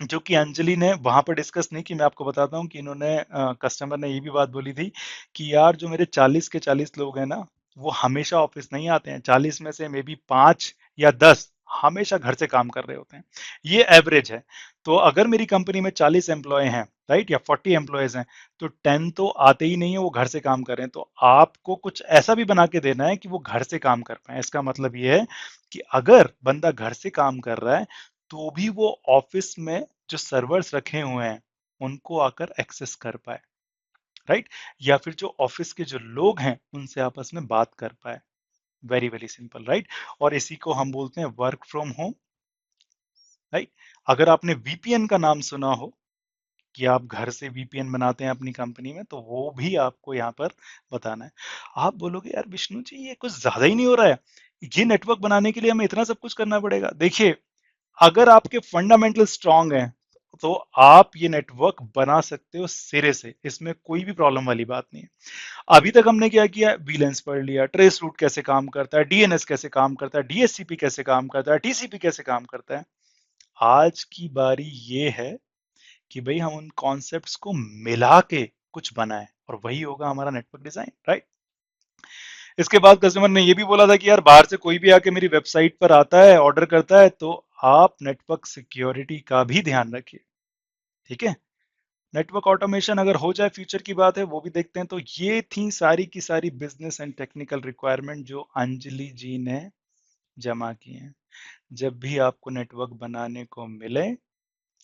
A: जो कि अंजलि ने वहां पर डिस्कस नहीं की, मैं आपको बताता हूँ कि इन्होंने कस्टमर ने ये भी बात बोली थी कि यार जो मेरे 40 के 40 लोग हैं ना, वो हमेशा ऑफिस नहीं आते हैं। 40 में से मे बी 5 या 10 हमेशा घर से काम कर रहे होते हैं, ये एवरेज है। तो अगर मेरी कंपनी में 40 एम्प्लॉय हैं, राइट, या 40 एम्प्लॉयज हैं, तो 10 तो आते ही नहीं है, वो घर से काम कर रहे हैं। तो आपको कुछ ऐसा भी बना के देना है कि वो घर से काम कर पाए। इसका मतलब ये है कि अगर बंदा घर से काम कर रहा है तो भी वो ऑफिस में जो सर्वर्स रखे हुए हैं उनको आकर एक्सेस कर पाए, राइट। या फिर जो ऑफिस के जो लोग हैं उनसे आपस में बात कर पाए। Very very simple, right. और इसी को हम बोलते हैं वर्क फ्रॉम होम, राइट। अगर आपने वीपीएन का नाम सुना हो कि आप घर से वीपीएन बनाते हैं अपनी कंपनी में, तो वो भी आपको यहाँ पर बताना है। आप बोलोगे यार विष्णु जी ये कुछ ज्यादा ही नहीं हो रहा है, ये नेटवर्क बनाने के लिए हमें इतना सब कुछ करना पड़ेगा। देखिए अगर आपके फंडामेंटल स्ट्रांग हैं तो आप ये नेटवर्क बना सकते हो सिरे से, इसमें कोई भी प्रॉब्लम वाली बात नहीं है। अभी तक हमने क्या किया, वीलेंस पढ़ लिया, ट्रेस रूट कैसे काम करता है, डीएनएस कैसे काम करता है, डीएचसीपी कैसे काम करता है, टीसीपी कैसे काम करता है। आज की बारी ये है कि भाई हम उन कॉन्सेप्ट्स को मिला के कुछ बनाए, और वही होगा हमारा नेटवर्क डिजाइन, राइट। इसके बाद कस्टमर ने ये भी बोला था कि यार बाहर से कोई भी आके मेरी वेबसाइट पर आता है, ऑर्डर करता है, तो आप नेटवर्क सिक्योरिटी का भी ध्यान रखिए, ठीक है। नेटवर्क ऑटोमेशन अगर हो जाए, फ्यूचर की बात है, वो भी देखते हैं। तो ये थी सारी की सारी बिजनेस एंड टेक्निकल रिक्वायरमेंट जो अंजलि जी ने जमा की हैं। जब भी आपको नेटवर्क बनाने को मिले,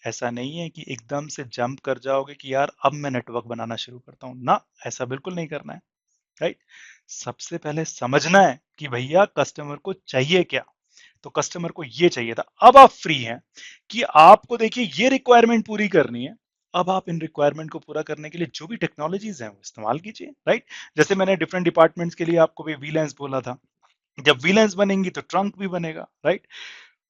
A: ऐसा नहीं है कि एकदम से जंप कर जाओगे कि यार अब मैं नेटवर्क बनाना शुरू करता हूं ना, ऐसा बिल्कुल नहीं करना है, राइट। सबसे पहले समझना है कि भैया कस्टमर को चाहिए क्या। तो कस्टमर को ये चाहिए था, अब आप फ्री हैं कि आपको देखिए ये रिक्वायरमेंट पूरी करनी है। अब आप इन रिक्वायरमेंट को पूरा करने के लिए जो भी टेक्नोलॉजीज हैं वो इस्तेमाल कीजिए, राइट। जैसे मैंने डिफरेंट डिपार्टमेंट्स के लिए आपको भी वीलेंस बोला था, जब वीलेंस बनेंगी तो ट्रंक भी बनेगा, राइट।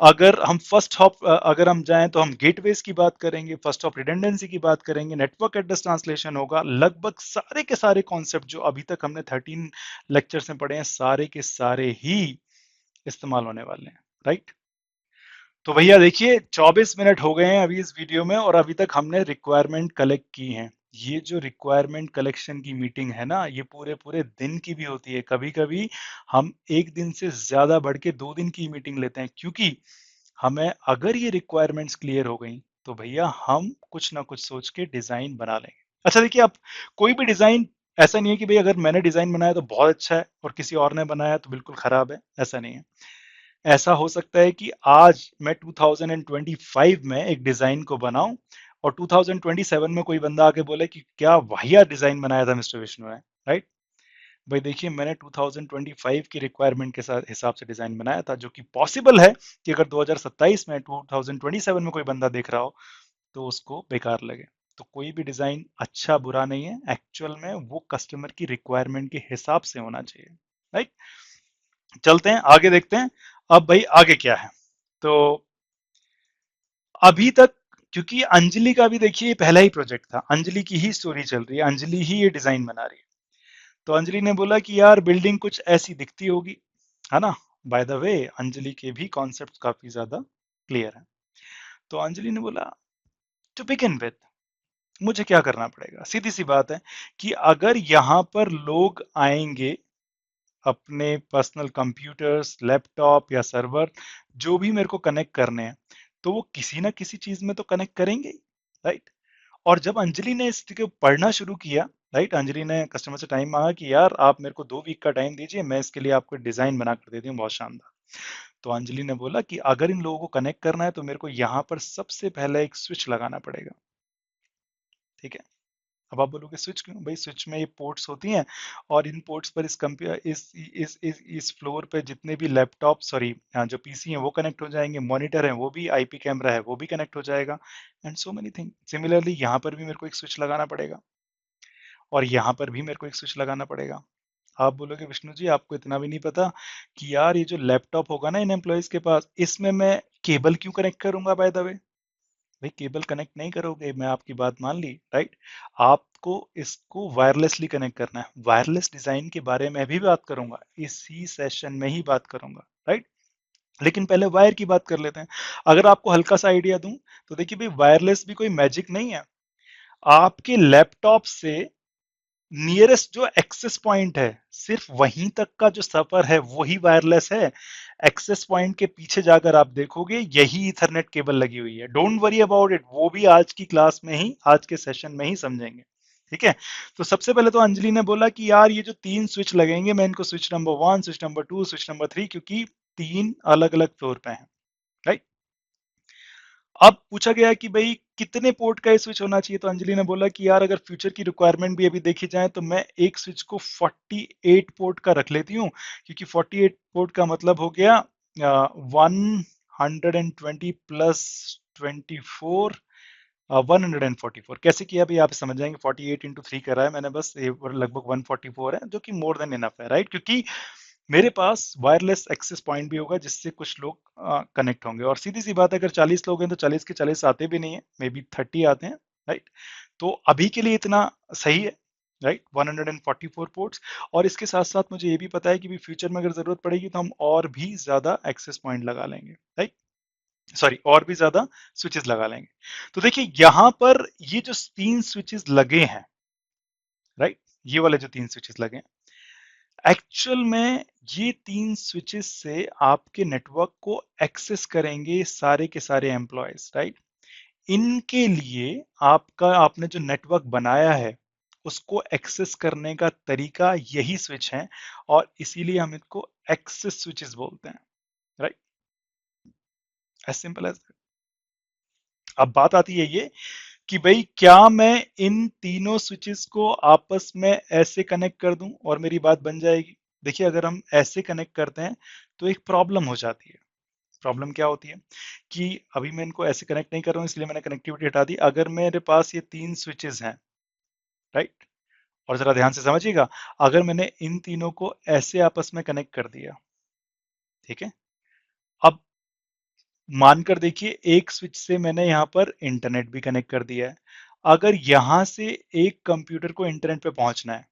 A: अगर हम फर्स्ट हॉप अगर हम जाएं तो हम गेटवेज की बात करेंगे, फर्स्ट हॉप रिडंडेंसी की बात करेंगे, नेटवर्क एड्रेस ट्रांसलेशन होगा। लगभग सारे के सारे कॉन्सेप्ट जो अभी तक हमने 13 लेक्चर्स में पढ़े हैं, सारे के सारे ही इस्तेमाल होने वाले हैं, राइट। तो भैया देखिए 24 मिनट हो गए हैं अभी इस वीडियो में, और अभी तक हमने रिक्वायरमेंट कलेक्ट की हैं। ये जो रिक्वायरमेंट कलेक्शन की मीटिंग है ना, ये पूरे पूरे दिन की भी होती है। कभी कभी हम एक दिन से ज्यादा बढ़ के 2 दिन की मीटिंग लेते हैं, क्योंकि हमें अगर ये रिक्वायरमेंट्स क्लियर हो गई तो भैया हम कुछ ना कुछ सोच के डिजाइन बना लेंगे। अच्छा देखिए, आप कोई भी डिजाइन, ऐसा नहीं है कि भाई अगर मैंने डिजाइन बनाया तो बहुत अच्छा है और किसी और ने बनाया तो बिल्कुल खराब है, ऐसा नहीं है। ऐसा हो सकता है कि आज मैं 2025 में एक डिजाइन को बनाऊं और 2027 में कोई बंदा आके बोले कि क्या वाहिया डिजाइन बनाया था मिस्टर विष्णु ने, राइट। भाई देखिए, मैंने 2025 की रिक्वायरमेंट के साथ हिसाब से डिजाइन बनाया था, जो कि पॉसिबल है कि अगर 2027 में 2027 में कोई बंदा देख रहा हो तो उसको बेकार लगे। तो कोई भी डिजाइन अच्छा बुरा नहीं है, एक्चुअल में वो कस्टमर की रिक्वायरमेंट के हिसाब से होना चाहिए, राइट। चलते हैं आगे, देखते हैं अब भाई आगे क्या है। तो अभी तक, क्योंकि अंजलि का भी देखिए पहला ही प्रोजेक्ट था, अंजलि की ही स्टोरी चल रही है, अंजलि ही ये डिजाइन बना रही है। तो अंजलि ने बोला कि यार बिल्डिंग कुछ ऐसी दिखती होगी, है ना। बाय द वे, अंजलि के भी कॉन्सेप्ट काफी ज्यादा क्लियर है। तो अंजलि ने बोला, टू बिगिन विद मुझे क्या करना पड़ेगा, सीधी सी बात है कि अगर यहाँ पर लोग आएंगे अपने पर्सनल कंप्यूटर्स, लैपटॉप या सर्वर, जो भी मेरे को कनेक्ट करने हैं, तो वो किसी ना किसी चीज में तो कनेक्ट करेंगे, राइट। और जब अंजलि ने इसको पढ़ना शुरू किया, राइट, अंजलि ने कस्टमर से टाइम मांगा कि यार आप मेरे को 2 वीक का टाइम दीजिए, मैं इसके लिए आपको डिजाइन बना कर देती हूँ बहुत शानदार। तो अंजलि ने बोला कि अगर इन लोगों को कनेक्ट करना है तो मेरे को यहाँ पर सबसे पहले एक स्विच लगाना पड़ेगा, ठीक है। अब आप बोलोगे स्विच क्यों भाई, स्विच में ये पोर्ट्स होती हैं और इन पोर्ट्स पर इस कंप्यूटर इस फ्लोर पे जितने भी लैपटॉप, सॉरी, जो पीसी हैं वो कनेक्ट हो जाएंगे, मॉनिटर है वो भी, आईपी कैमरा है वो भी कनेक्ट हो जाएगा, and so many thing. Similarly यहाँ पर भी मेरे को एक स्विच लगाना पड़ेगा और यहाँ पर भी मेरे को एक स्विच लगाना पड़ेगा। आप बोलोगे विष्णु जी आपको इतना भी नहीं पता कि यार ये जो लैपटॉप होगा ना इन एम्प्लॉयज के पास, इसमें मैं केबल क्यों कनेक्ट करूंगा बाय द वे। भाई केबल कनेक्ट नहीं करोगे, मैं आपकी बात मान ली, राइट। आपको इसको वायरलेसली कनेक्ट करना है। वायरलेस डिजाइन के बारे में भी बात करूंगा, इसी सेशन में ही बात करूंगा, राइट। लेकिन पहले वायर की बात कर लेते हैं। अगर आपको हल्का सा आइडिया दूं तो देखिए भाई, वायरलेस भी कोई मैजिक नहीं है। आपके लैपटॉप से नियरेस्ट जो एक्सेस पॉइंट है, सिर्फ वहीं तक का जो सफर है वही वायरलेस है। एक्सेस पॉइंट के पीछे जाकर आप देखोगे यही इथरनेट केबल लगी हुई है। डोंट वरी अबाउट इट, वो भी आज की क्लास में ही, आज के सेशन में ही समझेंगे, ठीक है। तो सबसे पहले तो अंजलि ने बोला कि यार ये जो 3 स्विच लगेंगे, मैं इनको switch number 1, switch number 2, switch number 3, क्योंकि 3 अलग अलग फ्लोर पे हैं, राइट। अब पूछा गया कि भाई कितने पोर्ट का ये स्विच होना चाहिए, तो अंजलि ने बोला कि यार अगर फ्यूचर की रिक्वायरमेंट भी अभी देखी जाए तो मैं एक स्विच को 48 पोर्ट का रख लेती हूँ, क्योंकि 48 पोर्ट का मतलब हो गया 120 प्लस 24, 144। कैसे किया भाई आप समझ जाएंगे, 48 × 3 करा है मैंने, बस ये लगभग 144 है, जो कि मोर देन इनफ है, राइट। क्योंकि मेरे पास वायरलेस एक्सेस पॉइंट भी होगा जिससे कुछ लोग कनेक्ट होंगे, और सीधी सी बात है अगर 40 लोग हैं तो 40 के 40 आते भी नहीं है, मे बी 30 आते हैं, राइट। तो अभी के लिए इतना सही है, राइट, 144 पोर्ट्स। और इसके साथ साथ मुझे ये भी पता है कि भी फ्यूचर में अगर जरूरत पड़ेगी तो हम और भी ज्यादा एक्सेस पॉइंट लगा लेंगे, राइट, सॉरी, और भी ज्यादा स्विचेस लगा लेंगे। तो देखिए यहां पर ये जो 3 स्विचेस लगे हैं, राइट, ये वाले जो 3 स्विचेस लगे हैं, एक्चुअल में ये 3 स्विचेस से आपके नेटवर्क को एक्सेस करेंगे सारे के सारे एम्प्लॉयज, राइट। इनके लिए आपका, आपने जो नेटवर्क बनाया है उसको एक्सेस करने का तरीका यही स्विच है, और इसीलिए हम इनको एक्सेस स्विचेस बोलते हैं, राइट, एज सिंपल एज। अब बात आती है ये कि भाई क्या मैं इन तीनों स्विचेस को आपस में ऐसे कनेक्ट कर दूं और मेरी बात बन जाएगी। देखिए अगर हम ऐसे कनेक्ट करते हैं तो एक प्रॉब्लम हो जाती है। प्रॉब्लम क्या होती है कि अभी मैं इनको ऐसे कनेक्ट नहीं कर रहा हूं, इसलिए मैंने कनेक्टिविटी हटा दी। अगर मेरे पास ये 3 स्विचेस हैं, राइट, और जरा ध्यान से समझिएगा, अगर मैंने इन तीनों को ऐसे आपस में कनेक्ट कर दिया, ठीक है। अब मानकर देखिए एक स्विच से मैंने यहाँ पर इंटरनेट भी कनेक्ट कर दिया है। अगर यहाँ से एक कंप्यूटर को इंटरनेट पे पहुंचना है,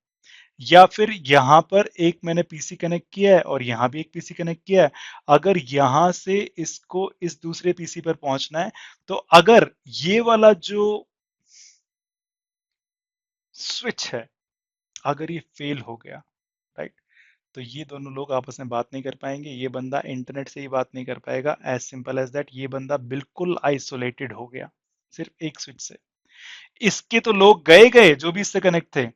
A: या फिर यहाँ पर एक मैंने पीसी कनेक्ट किया है और यहाँ भी एक पीसी कनेक्ट किया है, अगर यहाँ से इसको इस दूसरे पीसी पर पहुंचना है, तो अगर ये वाला जो स्विच है, अगर ये फेल हो गया, राइट, तो ये दोनों लोग आपस में बात नहीं कर पाएंगे, ये बंदा इंटरनेट से ही बात नहीं कर पाएगा, एज सिंपल एज दैट, ये बंदा बिल्कुल आइसोलेटेड हो गया सिर्फ एक स्विच से। इसके तो लोग गए गए जो भी इससे कनेक्ट थे,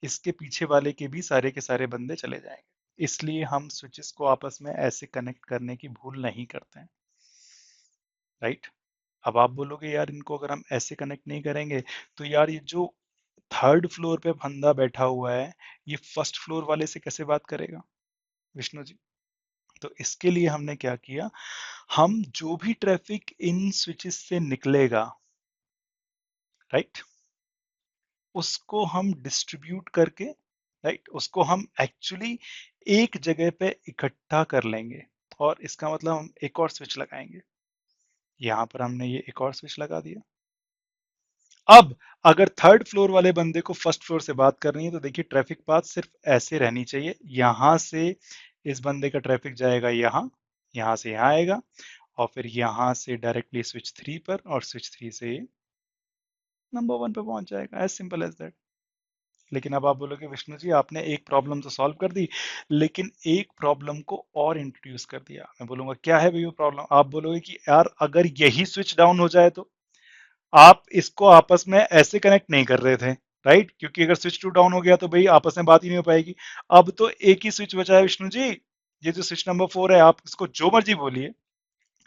A: इसके पीछे वाले के भी सारे के सारे बंदे चले जाएंगे। इसलिए हम स्विचेस को आपस में ऐसे कनेक्ट करने की भूल नहीं करते हैं, राइट। अब आप बोलोगे यार इनको अगर हम ऐसे कनेक्ट नहीं करेंगे तो यार ये जो थर्ड फ्लोर पे बंदा बैठा हुआ है, ये फर्स्ट फ्लोर वाले से कैसे बात करेगा, विष्णु जी। तो इसके लिए हमने क्या किया, हम जो भी ट्रैफिक इन स्विचेस से निकलेगा, राइट, उसको हम डिस्ट्रीब्यूट करके, राइट, उसको हम एक्चुअली एक जगह पे इकट्ठा कर लेंगे। और इसका मतलब हम एक और स्विच लगाएंगे, यहां पर हमने ये एक और स्विच लगा दिया। अब अगर थर्ड फ्लोर वाले बंदे को फर्स्ट फ्लोर से बात करनी है तो देखिए ट्रैफिक पाथ सिर्फ ऐसे रहनी चाहिए, यहां से इस बंदे का ट्रैफिक जाएगा यहाँ, यहां से यहाँ आएगा, और फिर यहां से डायरेक्टली स्विच 3 पर, और स्विच 3 से नंबर 1 पे पहुंच जाएगा, एज सिंपल एज दैट। लेकिन अब आप बोलोगे विष्णु जी आपने एक प्रॉब्लम तो सॉल्व कर दी, लेकिन एक प्रॉब्लम को और इंट्रोड्यूस कर दिया। मैं बोलूंगा क्या है भाई वो प्रॉब्लम, आप बोलोगे कि यार अगर यही स्विच डाउन हो जाए तो, आप इसको आपस में ऐसे कनेक्ट नहीं कर रहे थे, राइट, क्योंकि अगर स्विच टू डाउन हो गया तो भाई आपस में बात ही नहीं हो पाएगी। अब तो एक ही स्विच बचा है विष्णु जी, ये जो स्विच नंबर 4 है, आप इसको जो मर्जी बोलिए,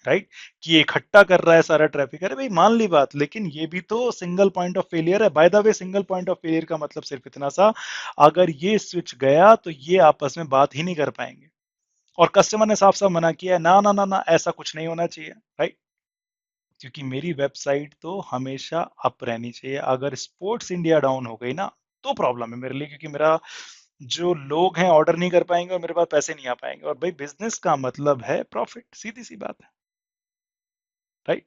A: राइट, कि ये इकट्ठा कर रहा है सारा ट्रैफिक। अरे भाई मान ली बात, लेकिन ये भी तो सिंगल पॉइंट ऑफ फेलियर है। Bye the way single point of failure का मतलब सिर्फ इतना सा, अगर ये स्विच गया तो ये आपस में बात ही नहीं कर पाएंगे। और कस्टमर ने साफ साफ मना किया है, ना ना ना ना, ऐसा कुछ नहीं होना चाहिए, राइट, क्योंकि मेरी वेबसाइट तो हमेशा अप रहनी चाहिए। अगर स्पोर्ट्स इंडिया डाउन हो गई ना तो प्रॉब्लम है मेरे लिए, क्योंकि मेरा जो लोग हैं ऑर्डर नहीं कर पाएंगे और मेरे पास पैसे नहीं आ पाएंगे, और भाई बिजनेस का मतलब है प्रॉफिट, सीधी सी बात है, राइट।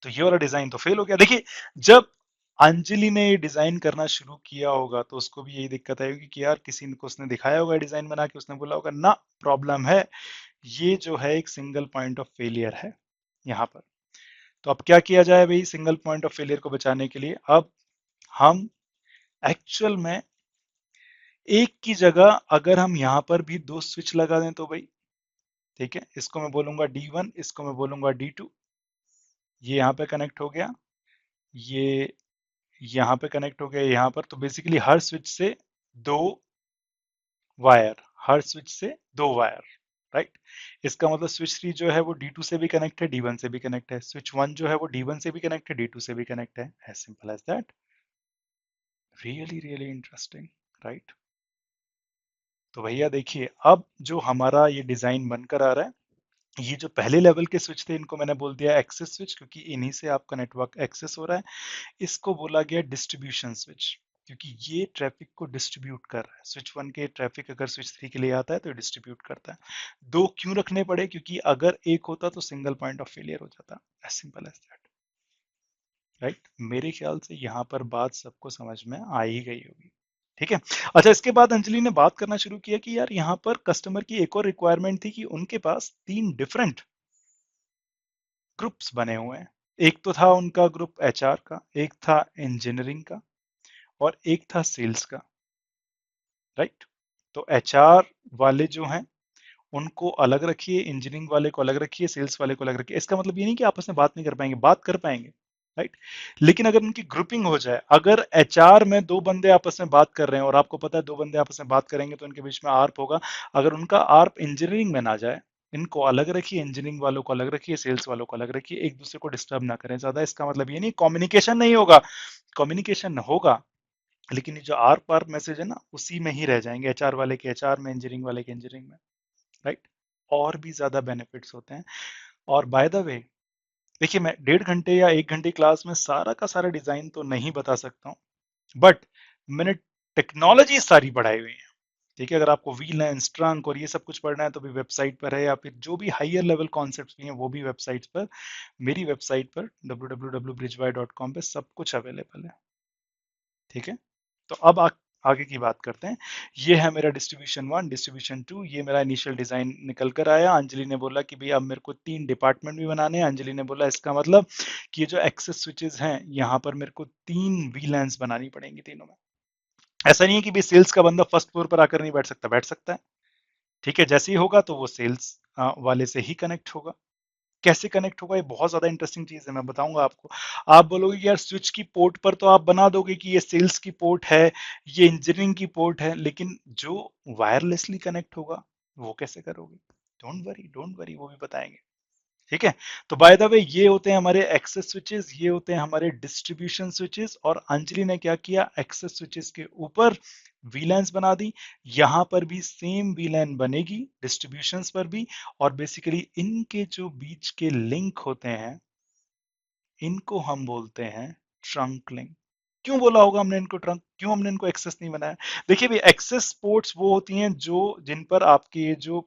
A: तो ये वाला डिजाइन तो फेल हो गया। देखिए जब अंजलि ने ये डिजाइन करना शुरू किया होगा तो उसको भी यही दिक्कत आई होगी कि यार किसी को उसने दिखाया होगा डिजाइन बना के, उसने बोला होगा ना प्रॉब्लम है, ये जो है एक सिंगल पॉइंट ऑफ फेलियर है यहाँ पर। तो अब क्या किया जाए भाई सिंगल पॉइंट ऑफ फेलियर को बचाने के लिए, अब हम एक्चुअल में एक की जगह अगर हम यहाँ पर भी दो स्विच लगा दें तो भाई, ठीक है, इसको मैं बोलूंगा D1, इसको मैं बोलूंगा D2, ये यहाँ पे कनेक्ट हो गया, ये यहाँ पे कनेक्ट हो गया यहाँ पर, तो बेसिकली हर स्विच से दो वायर, हर स्विच से दो वायर, राइट। इसका मतलब स्विच 3 जो है वो D2 से भी कनेक्ट है, D1 से भी कनेक्ट है, स्विच 1 जो है वो D1 से भी कनेक्ट है, D2 से भी कनेक्ट है, as simple as that. Really really interesting, right. तो भैया देखिए अब जो हमारा ये डिजाइन बनकर आ रहा है, ये जो पहले लेवल के स्विच थे इनको मैंने बोल दिया एक्सेस स्विच, क्योंकि इन्हीं से आपका नेटवर्क एक्सेस हो रहा है। इसको बोला गया डिस्ट्रीब्यूशन स्विच, क्योंकि ये ट्रैफिक को डिस्ट्रीब्यूट कर रहा है। स्विच 1 के ट्रैफिक अगर स्विच 3 के लिए आता है तो डिस्ट्रीब्यूट करता है। दो क्यों रखने पड़े, क्योंकि अगर एक होता तो सिंगल पॉइंट ऑफ फेलियर हो जाता, as simple as that, right. मेरे ख्याल से यहाँ पर बात सबको समझ में आ ही गई होगी, ठीक है। अच्छा इसके बाद अंजलि ने बात करना शुरू किया कि यार यहाँ पर कस्टमर की एक और रिक्वायरमेंट थी कि उनके पास तीन डिफरेंट ग्रुप्स बने हुए हैं। एक तो था उनका ग्रुप एचआर का, एक था इंजीनियरिंग का, और एक था सेल्स का, राइट। तो एचआर वाले जो हैं उनको अलग रखिए, इंजीनियरिंग वाले को अलग रखिए, सेल्स वाले को अलग रखिए। इसका मतलब ये नहीं कि आपस में बात नहीं कर पाएंगे, बात कर पाएंगे, राइट। लेकिन अगर उनकी ग्रुपिंग हो जाए, अगर एचआर में दो बंदे आपस में बात कर रहे हैं और आपको पता है दो बंदे आपस में बात करेंगे तो उनके बीच में आर्प होगा, अगर उनका आर्प इंजीनियरिंग में ना जाए, इनको अलग रखिए, इंजीनियरिंग वालों को अलग रखिए, सेल्स वालों को अलग रखिए, एक दूसरे को डिस्टर्ब ना करें ज्यादा। इसका मतलब ये नहीं कम्युनिकेशन नहीं होगा, कम्युनिकेशन होगा, लेकिन ये जो आर पार मैसेज है ना उसी में ही रह जाएंगे, एचआर वाले के एचआर में, इंजीनियरिंग वाले के इंजीनियरिंग में, राइट। और भी ज्यादा बेनिफिट्स होते हैं। और बाय द वे देखिए मैं 1.5 घंटे या 1 घंटे क्लास में सारा का सारा डिजाइन तो नहीं बता सकता हूँ, बट मैंने टेक्नोलॉजी सारी पढ़ाई हुई है, ठीक है। अगर आपको वील स्ट्रंक और ये सब कुछ पढ़ना है तो भी वेबसाइट पर है, या फिर जो भी हायर लेवल कॉन्सेप्ट्स भी हैं वो भी वेबसाइट पर, मेरी वेबसाइट पर www.bridgewire.com पे सब कुछ अवेलेबल है, ठीक है। तो अब आगे की बात करते हैं। ये है मेरा डिस्ट्रीब्यूशन वन, डिस्ट्रीब्यूशन टू, ये मेरा इनिशियल डिजाइन निकल कर आया। अंजलि ने बोला कि भाई अब मेरे को 3 डिपार्टमेंट भी बनाने हैं। अंजलि ने बोला इसका मतलब कि ये जो एक्सेस स्विचेस हैं यहाँ पर मेरे को 3 वीलैंस बनानी पड़ेंगी तीनों में। ऐसा नहीं है कि भाई सेल्स का बंदा फर्स्ट फ्लोर पर आकर नहीं बैठ सकता, बैठ सकता है। ठीक है, जैसे ही होगा तो वो सेल्स वाले से ही कनेक्ट होगा। कैसे कनेक्ट होगा, ये बहुत ज्यादा इंटरेस्टिंग चीज है, मैं बताऊंगा आपको। आप बोलोगे कि यार स्विच की पोर्ट पर तो आप बना दोगे कि ये सेल्स की पोर्ट है, ये इंजीनियरिंग की पोर्ट है, लेकिन जो वायरलेसली कनेक्ट होगा वो कैसे करोगे? डोंट वरी, डोंट वरी, वो भी बताएंगे। ठीक है। तो बाय द वे ये होते हैं हमारे एक्सेस स्विचेस, ये होते हैं हमारे डिस्ट्रीब्यूशन स्विचेस। और अंजलि ने क्या किया, एक्सेस स्विचेस के ऊपर वीलैंस बना दी। यहां पर भी सेम वीलैन बनेगी डिस्ट्रीब्यूशंस पर भी। और बेसिकली इनके जो बीच के लिंक होते हैं इनको हम बोलते हैं ट्रंक लिंक। क्यों बोला होगा हमने इनको ट्रंक, क्यों हमने इनको एक्सेस नहीं बनाया? देखिए भाई, एक्सेस पोर्ट्स वो होती हैं जो जिन पर आपके ये जो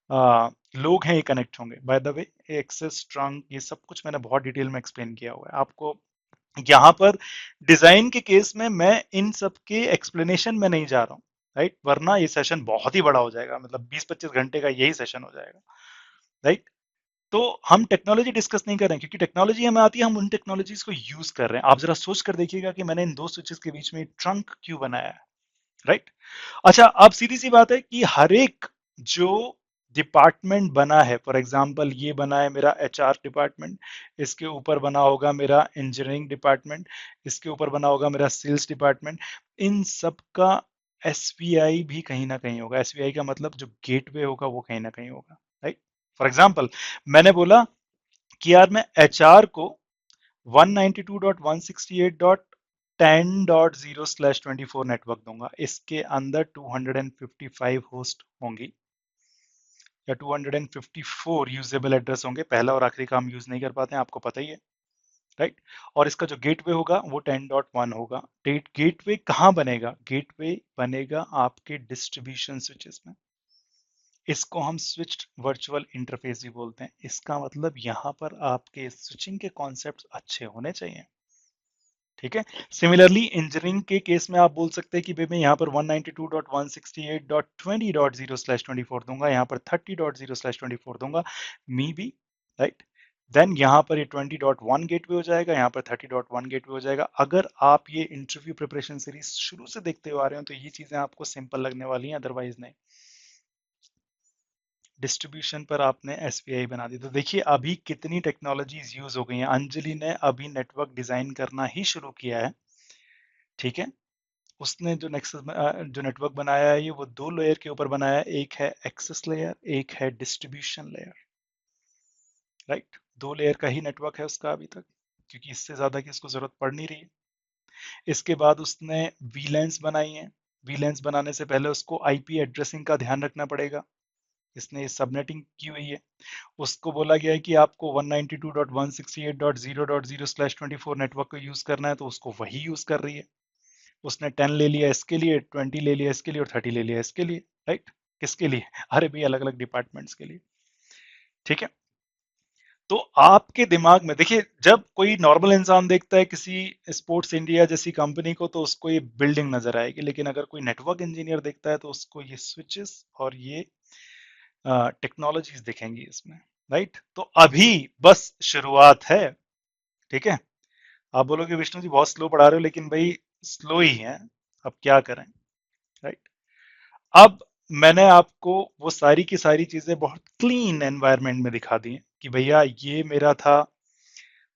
A: लोग हैं ये कनेक्ट होंगे। By the way, access trunk ये सब कुछ मैंने बहुत डिटेल में एक्सप्लेन किया हुआ है आपको। यहाँ पर डिजाइन के केस में मैं इन सब के एक्सप्लेनेशन में नहीं जा रहा हूँ, राइट, वरना ये सेशन बहुत ही बड़ा हो जाएगा, मतलब 20-25 घंटे का यही सेशन हो जाएगा, राइट। तो हम टेक्नोलॉजी डिस्कस नहीं कर रहे हैं, क्योंकि टेक्नोलॉजी हमें आती है, हम उन टेक्नोलॉजीज को यूज कर रहे हैं। आप जरा सोच कर देखिएगा कि मैंने इन दो स्विचेस के बीच में ट्रंक क्यों बनाया है, राइट। अच्छा, अब सीधी सी बात है कि हर एक जो डिपार्टमेंट बना है, फॉर एग्जांपल ये बना है मेरा एचआर डिपार्टमेंट, इसके ऊपर बना होगा मेरा इंजीनियरिंग डिपार्टमेंट, इसके ऊपर बना होगा मेरा सेल्स डिपार्टमेंट, इन सब का एसबीआई भी कहीं ना कहीं होगा। एसबीआई का मतलब जो गेटवे होगा वो कहीं ना कहीं होगा, राइट। फॉर एग्जाम्पल मैंने बोला कि यार मैं एचआर को 192.168.10.0/24 नेटवर्क दूंगा, इसके अंदर 255 होस्ट होंगी या 254 यूजेबल एड्रेस होंगे। पहला और आखिरी का हम यूज नहीं कर पाते हैं, आपको पता ही है, राइट। और इसका जो गेटवे होगा वो 10.1 होगा। गेटवे कहाँ बनेगा? गेटवे बनेगा आपके डिस्ट्रीब्यूशन स्विचेस में। इसको हम स्विच्ड वर्चुअल इंटरफेस भी बोलते हैं। इसका मतलब यहाँ पर आपके स्विचिंग के कॉन्सेप्ट्स अच्छे होने चाहिए, ठीक है। सिमिलरली इंजीनियरिंग के केस में आप बोल सकते हैं कि भाई मैं यहाँ पर 192.168.20.0/24 दूंगा, यहाँ पर 30.0/24 दूंगा, मी बी, राइट। देन यहाँ पर ये 20.1 गेटवे हो जाएगा, यहाँ पर 30.1 गेटवे हो जाएगा। अगर आप ये इंटरव्यू प्रिपरेशन सीरीज शुरू से देखते हुए आ रहे हो तो ये चीजें आपको सिंपल लगने वाली हैं, अदरवाइज नहीं। डिस्ट्रीब्यूशन पर आपने एसपीआई बना दी, तो देखिए अभी कितनी टेक्नोलॉजीज यूज हो गई हैं। अंजलि ने अभी नेटवर्क डिजाइन करना ही शुरू किया है, ठीक है। उसने जो नेक्सस जो नेटवर्क बनाया है ये वो दो लेयर के ऊपर बनाया है, एक है एक्सेस लेयर, एक है डिस्ट्रीब्यूशन लेयर, राइट। दो लेयर का ही नेटवर्क है उसका अभी तक, क्योंकि इससे ज्यादा की उसको जरूरत पड़ नहीं रही है। इसके बाद उसने वीलैंस बनाई है। वीलैंस बनाने से पहले उसको आईपी एड्रेसिंग का ध्यान रखना पड़ेगा, इसने सबनेटिंग की हुई है। उसको बोला गया है कि आपको 192.168.0.0/24 नेटवर्क को यूज करना है, तो उसको वही यूज कर रही है। उसने 10 ले लिया इसके लिए, 20 ले लिया इसके लिए और 30 ले लिया इसके लिए, राइट। किसके लिए? अरे भाई अलग अलग डिपार्टमेंट्स के लिए, ठीक है। तो आपके दिमाग में देखिए, जब कोई नॉर्मल इंसान देखता है किसी स्पोर्ट्स इंडिया जैसी कंपनी को तो उसको ये बिल्डिंग नजर आएगी, लेकिन अगर कोई नेटवर्क इंजीनियर देखता है तो उसको ये स्विचेस और ये टेक्नोलॉजीज दिखेंगी इसमें, राइट। तो अभी बस शुरुआत है, ठीक है। आप बोलोगे विष्णु जी बहुत स्लो पढ़ा रहे हो, लेकिन भाई स्लो ही है, अब क्या करें, राइट। अब मैंने आपको वो सारी की सारी चीजें बहुत क्लीन एनवायरनमेंट में दिखा दी हैं कि भैया ये मेरा था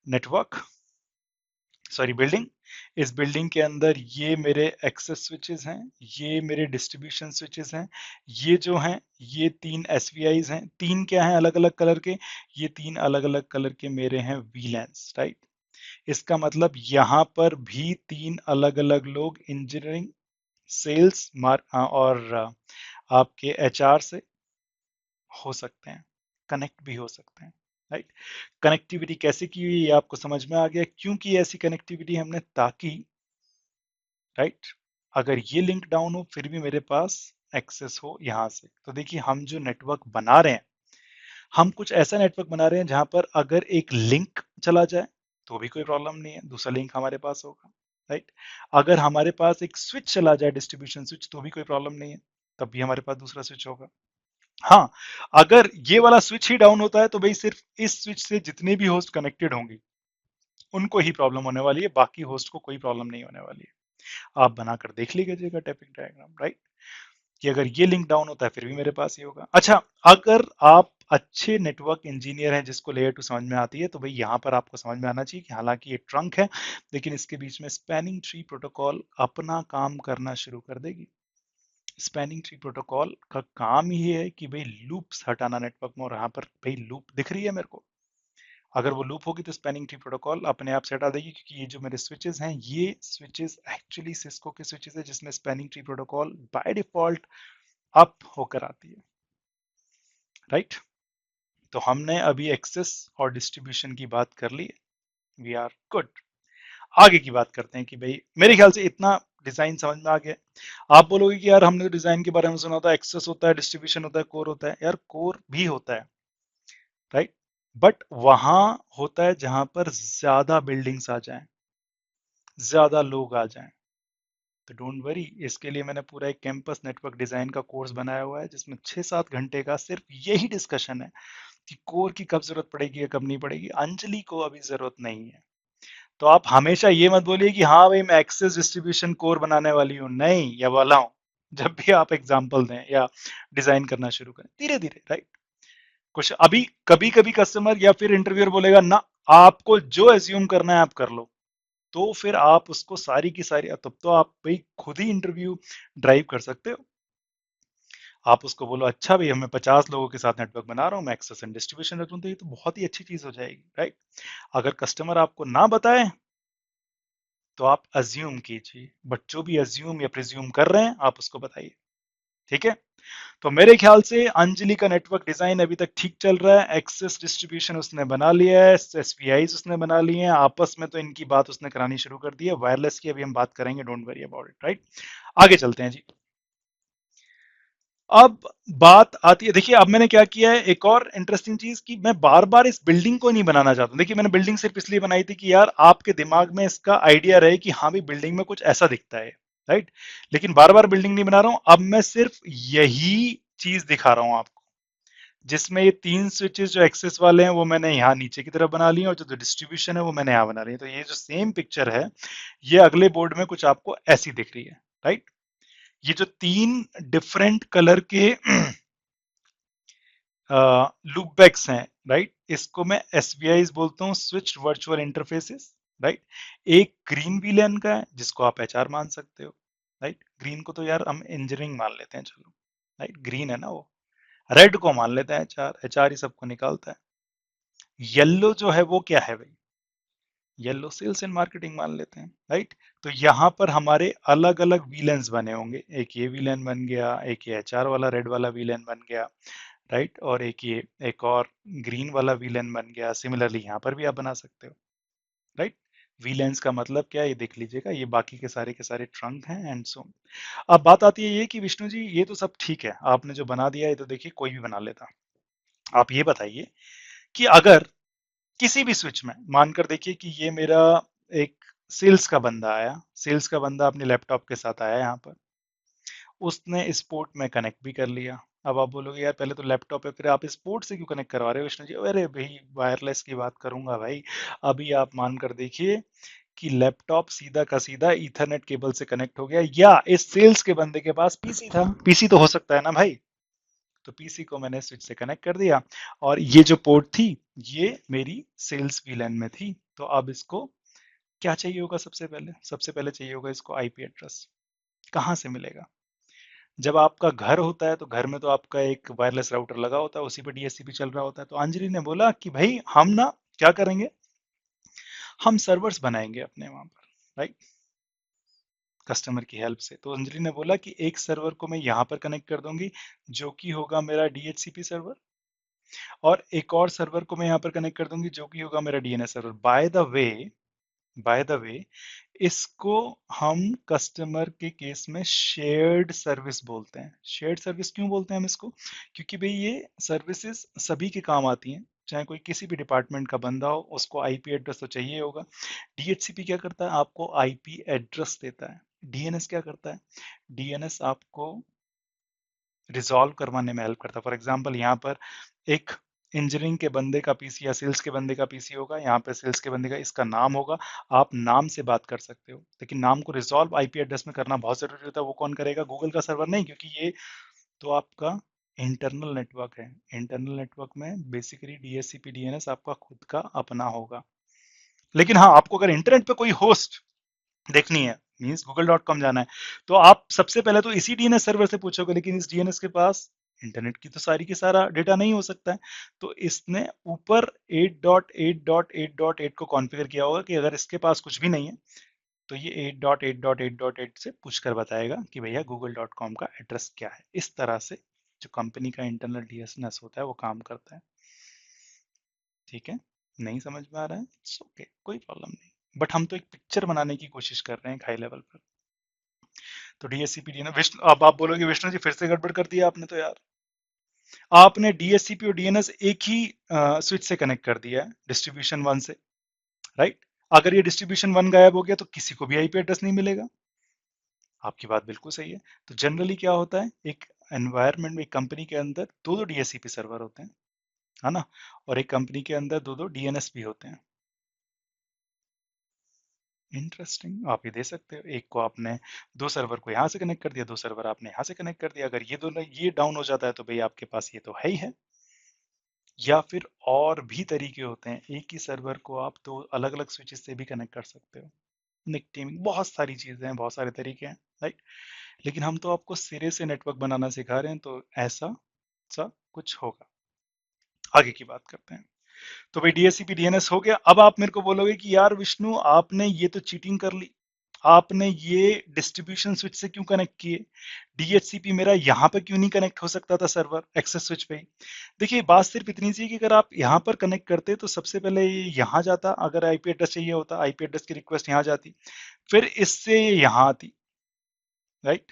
A: नेटवर्क, सॉरी बिल्डिंग। इस बिल्डिंग के अंदर ये मेरे एक्सेस स्विचेस हैं, ये मेरे डिस्ट्रीब्यूशन स्विचेस हैं, ये जो हैं ये 3 एसवीआईज हैं। तीन क्या हैं अलग अलग कलर के? ये 3 अलग अलग कलर के मेरे हैं वीलैंस, राइट। इसका मतलब यहाँ पर भी 3 अलग अलग लोग इंजीनियरिंग, सेल्स और आपके एचआर से हो सकते हैं, कनेक्ट भी हो सकते हैं, राइट। कनेक्टिविटी कैसे की हुई ये आपको समझ में आ गया, क्योंकि ऐसी कनेक्टिविटी हमने, ताकि, राइट, अगर ये लिंक डाउन हो फिर भी मेरे पास एक्सेस हो यहां से। तो देखिए हम जो नेटवर्क बना रहे हैं, हम कुछ ऐसा नेटवर्क बना रहे हैं जहां पर अगर एक लिंक चला जाए तो भी कोई प्रॉब्लम नहीं है, दूसरा लिंक हमारे पास होगा, राइट। अगर हमारे पास एक स्विच चला जाए, डिस्ट्रीब्यूशन स्विच, तो भी कोई प्रॉब्लम नहीं है, तब भी हमारे पास दूसरा स्विच होगा। हाँ, अगर ये वाला स्विच ही डाउन होता है तो भाई सिर्फ इस स्विच से जितने भी होस्ट कनेक्टेड होंगे उनको ही प्रॉब्लम होने वाली है, बाकी होस्ट को कोई प्रॉब्लम नहीं होने वाली है। आप बनाकर देख लीजिएगा टैपिंग डायग्राम, राइट, कि अगर ये लिंक डाउन होता है फिर भी मेरे पास ये होगा। अच्छा, अगर आप अच्छे नेटवर्क इंजीनियर हैं जिसको लेयर टू समझ में आती है, तो भाई यहाँ पर आपको समझ में आना चाहिए कि हालांकि ये ट्रंक है, लेकिन इसके बीच में स्पैनिंग ट्री प्रोटोकॉल अपना काम करना शुरू कर देगी। स्पैनिंग ट्री प्रोटोकॉल का काम ही है कि भाई लूप्स हटाना नेटवर्क में, और यहाँ पर भाई लूप दिख रही है मेरे को। अगर वो लूप होगी तो स्पैनिंग ट्री प्रोटोकॉल अपने आप से हटा देगी, क्योंकि ये जो मेरे स्विचेस हैं ये स्विचेस एक्चुअली सिस्को के स्विचेस है, जिसमें spanning tree protocol by default up होकर आती है, राइट। तो हमने अभी एक्सेस और डिस्ट्रीब्यूशन की बात कर ली, वी आर गुड। आगे की बात करते हैं कि भाई मेरे ख्याल से इतना डिजाइन समझ में आ गया। आप बोलोगे कि यार हमने तो डिजाइन के बारे में सुना था, एक्सेस होता है, डिस्ट्रीब्यूशन होता है, कोर होता है। यार कोर भी होता है, राइट, बट वहां होता है जहां पर ज्यादा बिल्डिंग्स आ जाएं, ज्यादा लोग आ जाएं। तो डोंट वरी, इसके लिए मैंने पूरा एक कैंपस नेटवर्क डिजाइन का कोर्स बनाया हुआ है, जिसमें 6-7 घंटे का सिर्फ यही डिस्कशन है कि कोर की कब जरूरत पड़ेगी या कब नहीं पड़ेगी। अंजलि को अभी जरूरत नहीं है। तो आप हमेशा ये मत बोलिए कि हाँ भाई मैं एक्सेस डिस्ट्रीब्यूशन कोर बनाने वाली हूँ, नहीं, या वाला हूँ। जब भी आप एग्जाम्पल दें या डिजाइन करना शुरू करें धीरे धीरे, राइट। कुछ अभी कभी कभी कस्टमर या फिर इंटरव्यूअर बोलेगा ना, आपको जो एज्यूम करना है आप कर लो, तो फिर आप उसको सारी की सारी, तब तो आप भाई खुद ही इंटरव्यू ड्राइव कर सकते हो। आप उसको बोलो अच्छा भाई मैं 50 लोगों के साथ नेटवर्क बना रहा हूँ, मैं एक्सेस एंड डिस्ट्रीब्यूशन रख लूँ, तो ये तो बहुत ही अच्छी चीज हो जाएगी, राइट। अगर कस्टमर आपको ना बताए तो आप अज्यूम कीजिए, बट जो भी अज्यूम या प्रिज्यूम कर रहे हैं आप उसको बताइए, ठीक है। तो मेरे ख्याल से अंजलि का नेटवर्क डिजाइन अभी तक ठीक चल रहा है, एक्सेस डिस्ट्रीब्यूशन उसने बना लिया है, एसपीआई उसने बना लिए हैं, आपस में तो इनकी बात उसने करानी शुरू कर दी है। वायरलेस की अभी हम बात करेंगे, don't worry about it, right. आगे चलते हैं जी। अब बात आती है, देखिए अब मैंने क्या किया है, एक और इंटरेस्टिंग चीज, कि मैं बार बार इस बिल्डिंग को नहीं बनाना चाहता हूं। देखिए मैंने बिल्डिंग सिर्फ इसलिए बनाई थी कि यार आपके दिमाग में इसका आइडिया रहे कि हाँ भाई बिल्डिंग में कुछ ऐसा दिखता है, राइट। लेकिन बार बार बिल्डिंग नहीं बना रहा हूं, अब मैं सिर्फ यही चीज दिखा रहा हूं आपको, जिसमें ये 3 स्विचेस जो एक्सेस वाले हैं वो मैंने यहाँ नीचे की तरफ बना लिए, और जो डिस्ट्रीब्यूशन है वो मैंने यहाँ बना ली है। तो ये जो सेम पिक्चर है ये अगले बोर्ड में कुछ आपको ऐसी दिख रही है, राइट। ये जो 3 डिफरेंट कलर के लूप बैक्स हैं, राइट, इसको मैं एसवीआई बोलता हूँ, स्विच वर्चुअल इंटरफेसेस, राइट। एक ग्रीन वीलन का है जिसको आप एचआर मान सकते हो, राइट। ग्रीन को तो यार हम इंजीनियरिंग मान लेते हैं, चलो, राइट, ग्रीन है ना वो। रेड को मान लेते हैं एचआर, एचआर ही सबको निकालता है। येलो जो है वो क्या है भाई, येलो सेल्स एंड मार्केटिंग मान लेते हैं, राइट। तो यहाँ पर हमारे अलग अलग वीलेंस बने होंगे, एक ये वीलेन बन गया, एक ये एचआर वाला रेड वाला वीलेन बन गया, राइट, और एक ये एक और ग्रीन वाला वीलेन बन गया। सिमिलरली यहाँ पर भी आप बना सकते हो, राइट। वीलेंस का मतलब क्या है ये देख लीजिएगा, ये बाकी के सारे ट्रंक हैं एंड सो। अब बात आती है ये कि विष्णु जी ये तो सब ठीक है, आपने जो बना दिया है तो देखिए कोई भी बना लेता। आप ये बताइए कि अगर किसी भी स्विच में मानकर देखिए कि ये मेरा एक सेल्स का बंदा आया, सेल्स का बंदा अपने लैपटॉप के साथ आया यहाँ पर, उसने इस पोर्ट में कनेक्ट भी कर लिया। अब आप बोलोगे यार पहले तो लैपटॉप है, फिर आप इस पोर्ट से क्यों कनेक्ट करवा रहे हो विष्णु जी? अरे भाई वायरलेस की बात करूंगा भाई। अभी आप मानकर देखिए कि लैपटॉप सीधा का सीधा ईथरनेट केबल से कनेक्ट हो गया, या इस सेल्स के बंदे के पास पीसी था, पीसी तो हो सकता है ना भाई। तो पीसी को मैंने स्विच से कनेक्ट कर दिया, और ये जो पोर्ट थी ये मेरी सेल्स वीलन में थी। तो अब इसको क्या चाहिए होगा, सबसे पहले चाहिए होगा इसको आईपी एड्रेस। कहाँ से मिलेगा? जब आपका घर होता है तो घर में तो आपका एक वायरलेस राउटर लगा होता है, उसी पे डीएचसीपी चल रहा होता है। तो अंजलि ने बोला कि भाई हम ना क्या करेंगे, हम सर्वर्स बनाएंगे अपने वहां पर, राइट, कस्टमर की हेल्प से। तो अंजलि ने बोला कि एक सर्वर को मैं यहाँ पर कनेक्ट कर दूंगी जो कि होगा मेरा डीएचसीपी सर्वर, और एक और सर्वर को मैं यहाँ पर कनेक्ट कर दूंगी जो कि होगा मेरा DNS server. Bye the way इसको हम कस्टमर के केस में शेयर्ड सर्विस बोलते हैं। शेयर्ड सर्विस क्यों बोलते हैं हम इसको? क्योंकि भाई ये सर्विसेज सभी के काम आती हैं, चाहे कोई किसी भी डिपार्टमेंट का बंदा हो, उसको आईपी एड्रेस तो चाहिए होगा। डीएचसीपी क्या करता है? आपको आईपी एड्रेस देता है। डीएनएस क्या करता है? डीएनएस आपको रिजॉल्व करवाने में हेल्प करता है। फॉर एग्जांपल यहाँ पर एक इंजीनियरिंग के बंदे का पीसी या सेल्स के बंदे का पीसी होगा, यहाँ पे सेल्स के बंदे का इसका नाम होगा, आप नाम से बात कर सकते हो, लेकिन नाम को रिजॉल्व आईपी एड्रेस में करना बहुत जरूरी होता है। वो कौन करेगा? गूगल का सर्वर नहीं, क्योंकि ये तो आपका इंटरनल नेटवर्क है। इंटरनल नेटवर्क में बेसिकली डीएचसीपी डीएनएस आपका खुद का अपना होगा। लेकिन हाँ, आपको अगर इंटरनेट पे कोई होस्ट देखनी है, मींस google.com जाना है, तो आप सबसे पहले तो इसी डीएनएस सर्वर से पूछोगे, लेकिन इस डीएनएस के पास इंटरनेट की तो सारी की सारा डेटा नहीं हो सकता है। तो इसने ऊपर 8.8.8.8 को कॉन्फ़िगर किया होगा कि अगर इसके पास कुछ भी नहीं है तो ये 8.8.8.8 से पूछ कर बताएगा कि भैया google.com का एड्रेस क्या है। इस तरह से जो कंपनी का इंटरनल डीएनएस होता है वो काम करता है। ठीक है, नहीं समझ में आ रहा है? इट्स ओके, कोई प्रॉब्लम नहीं, बट हम तो एक पिक्चर बनाने की कोशिश कर रहे हैं हाई लेवल पर। तो डीएससीपी ना विष्णु, अब आप बोलोगे विष्णु जी फिर से गड़बड़ कर दिया आपने, तो यार आपने डीएससीपी और डीएनएस एक ही स्विच से कनेक्ट कर दिया है, डिस्ट्रीब्यूशन वन से, राइट? अगर ये डिस्ट्रीब्यूशन वन गायब हो गया तो किसी को भी आईपी एड्रेस नहीं मिलेगा। आपकी बात बिल्कुल सही है। तो जनरली क्या होता है, एक एनवायरनमेंट में, एक कंपनी के अंदर दो दो डीएससीपी सर्वर होते हैं, है ना? और एक कंपनी के अंदर दो दो डीएनएस भी होते हैं। इंटरेस्टिंग, आप ये दे सकते हो, एक को आपने दो सर्वर को यहाँ से कनेक्ट कर दिया, दो सर्वर आपने यहाँ से कनेक्ट कर दिया। अगर ये दोनों ये डाउन हो जाता है तो भाई आपके पास ये तो है ही है। या फिर और भी तरीके होते हैं, एक ही सर्वर को आप दो अलग अलग स्विचेस से भी कनेक्ट कर सकते हो। निक टीमिंग, बहुत सारी चीजें हैं, बहुत सारे तरीके हैं, राइट? लेकिन हम तो आपको सिरे से नेटवर्क बनाना सिखा रहे हैं, तो ऐसा सा कुछ होगा। आगे की बात करते हैं। तो भाई डीएससीपी डीएनएस हो गया। अब आप मेरे को बोलोगे कि यार विष्णु, आपने ये तो चीटिंग कर ली, आपने ये डिस्ट्रीब्यूशन स्विच से क्यों कनेक्ट किए? डीएचसीपी मेरा यहाँ पर क्यों नहीं कनेक्ट हो सकता था सर्वर एक्सेस स्विच पे ही? देखिए, बात सिर्फ इतनी सी है कि अगर आप यहाँ पर कनेक्ट करते तो सबसे पहले ये यहाँ जाता, अगर आईपी एड्रेस चाहिए होता आईपी एड्रेस की रिक्वेस्ट यहाँ जाती, फिर इससे ये यहाँ आती, राइट?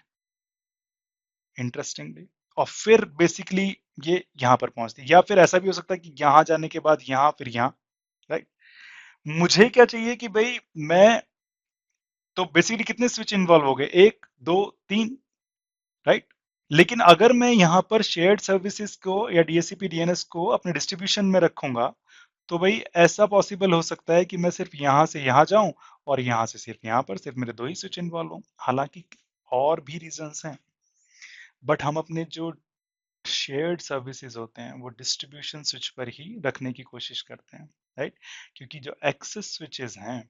A: इंटरेस्टिंगली, और फिर बेसिकली ये यहाँ पर पहुंचती, या फिर ऐसा भी हो सकता है कि यहाँ जाने के बाद यहाँ, फिर यहाँ, राइट? मुझे क्या चाहिए कि भाई मैं, तो बेसिकली कितने स्विच इन्वॉल्व हो गए? एक, दो, तीन, राइट? लेकिन अगर मैं यहाँ पर शेयर्ड सर्विसेज को या डीएससीपी डीएनएस को अपने डिस्ट्रीब्यूशन में रखूंगा, तो भाई ऐसा पॉसिबल हो सकता है कि मैं सिर्फ यहाँ से यहाँ जाऊं और यहाँ से सिर्फ यहाँ पर सिर्फ मेरे दो ही स्विच इन्वॉल्व हों। हालांकि और भी रीजंस हैं, बट हम अपने जो शेयर्ड सर्विसेज होते हैं वो डिस्ट्रीब्यूशन स्विच पर ही रखने की कोशिश करते हैं, राइट? क्योंकि जो एक्सेस स्विचेस हैं,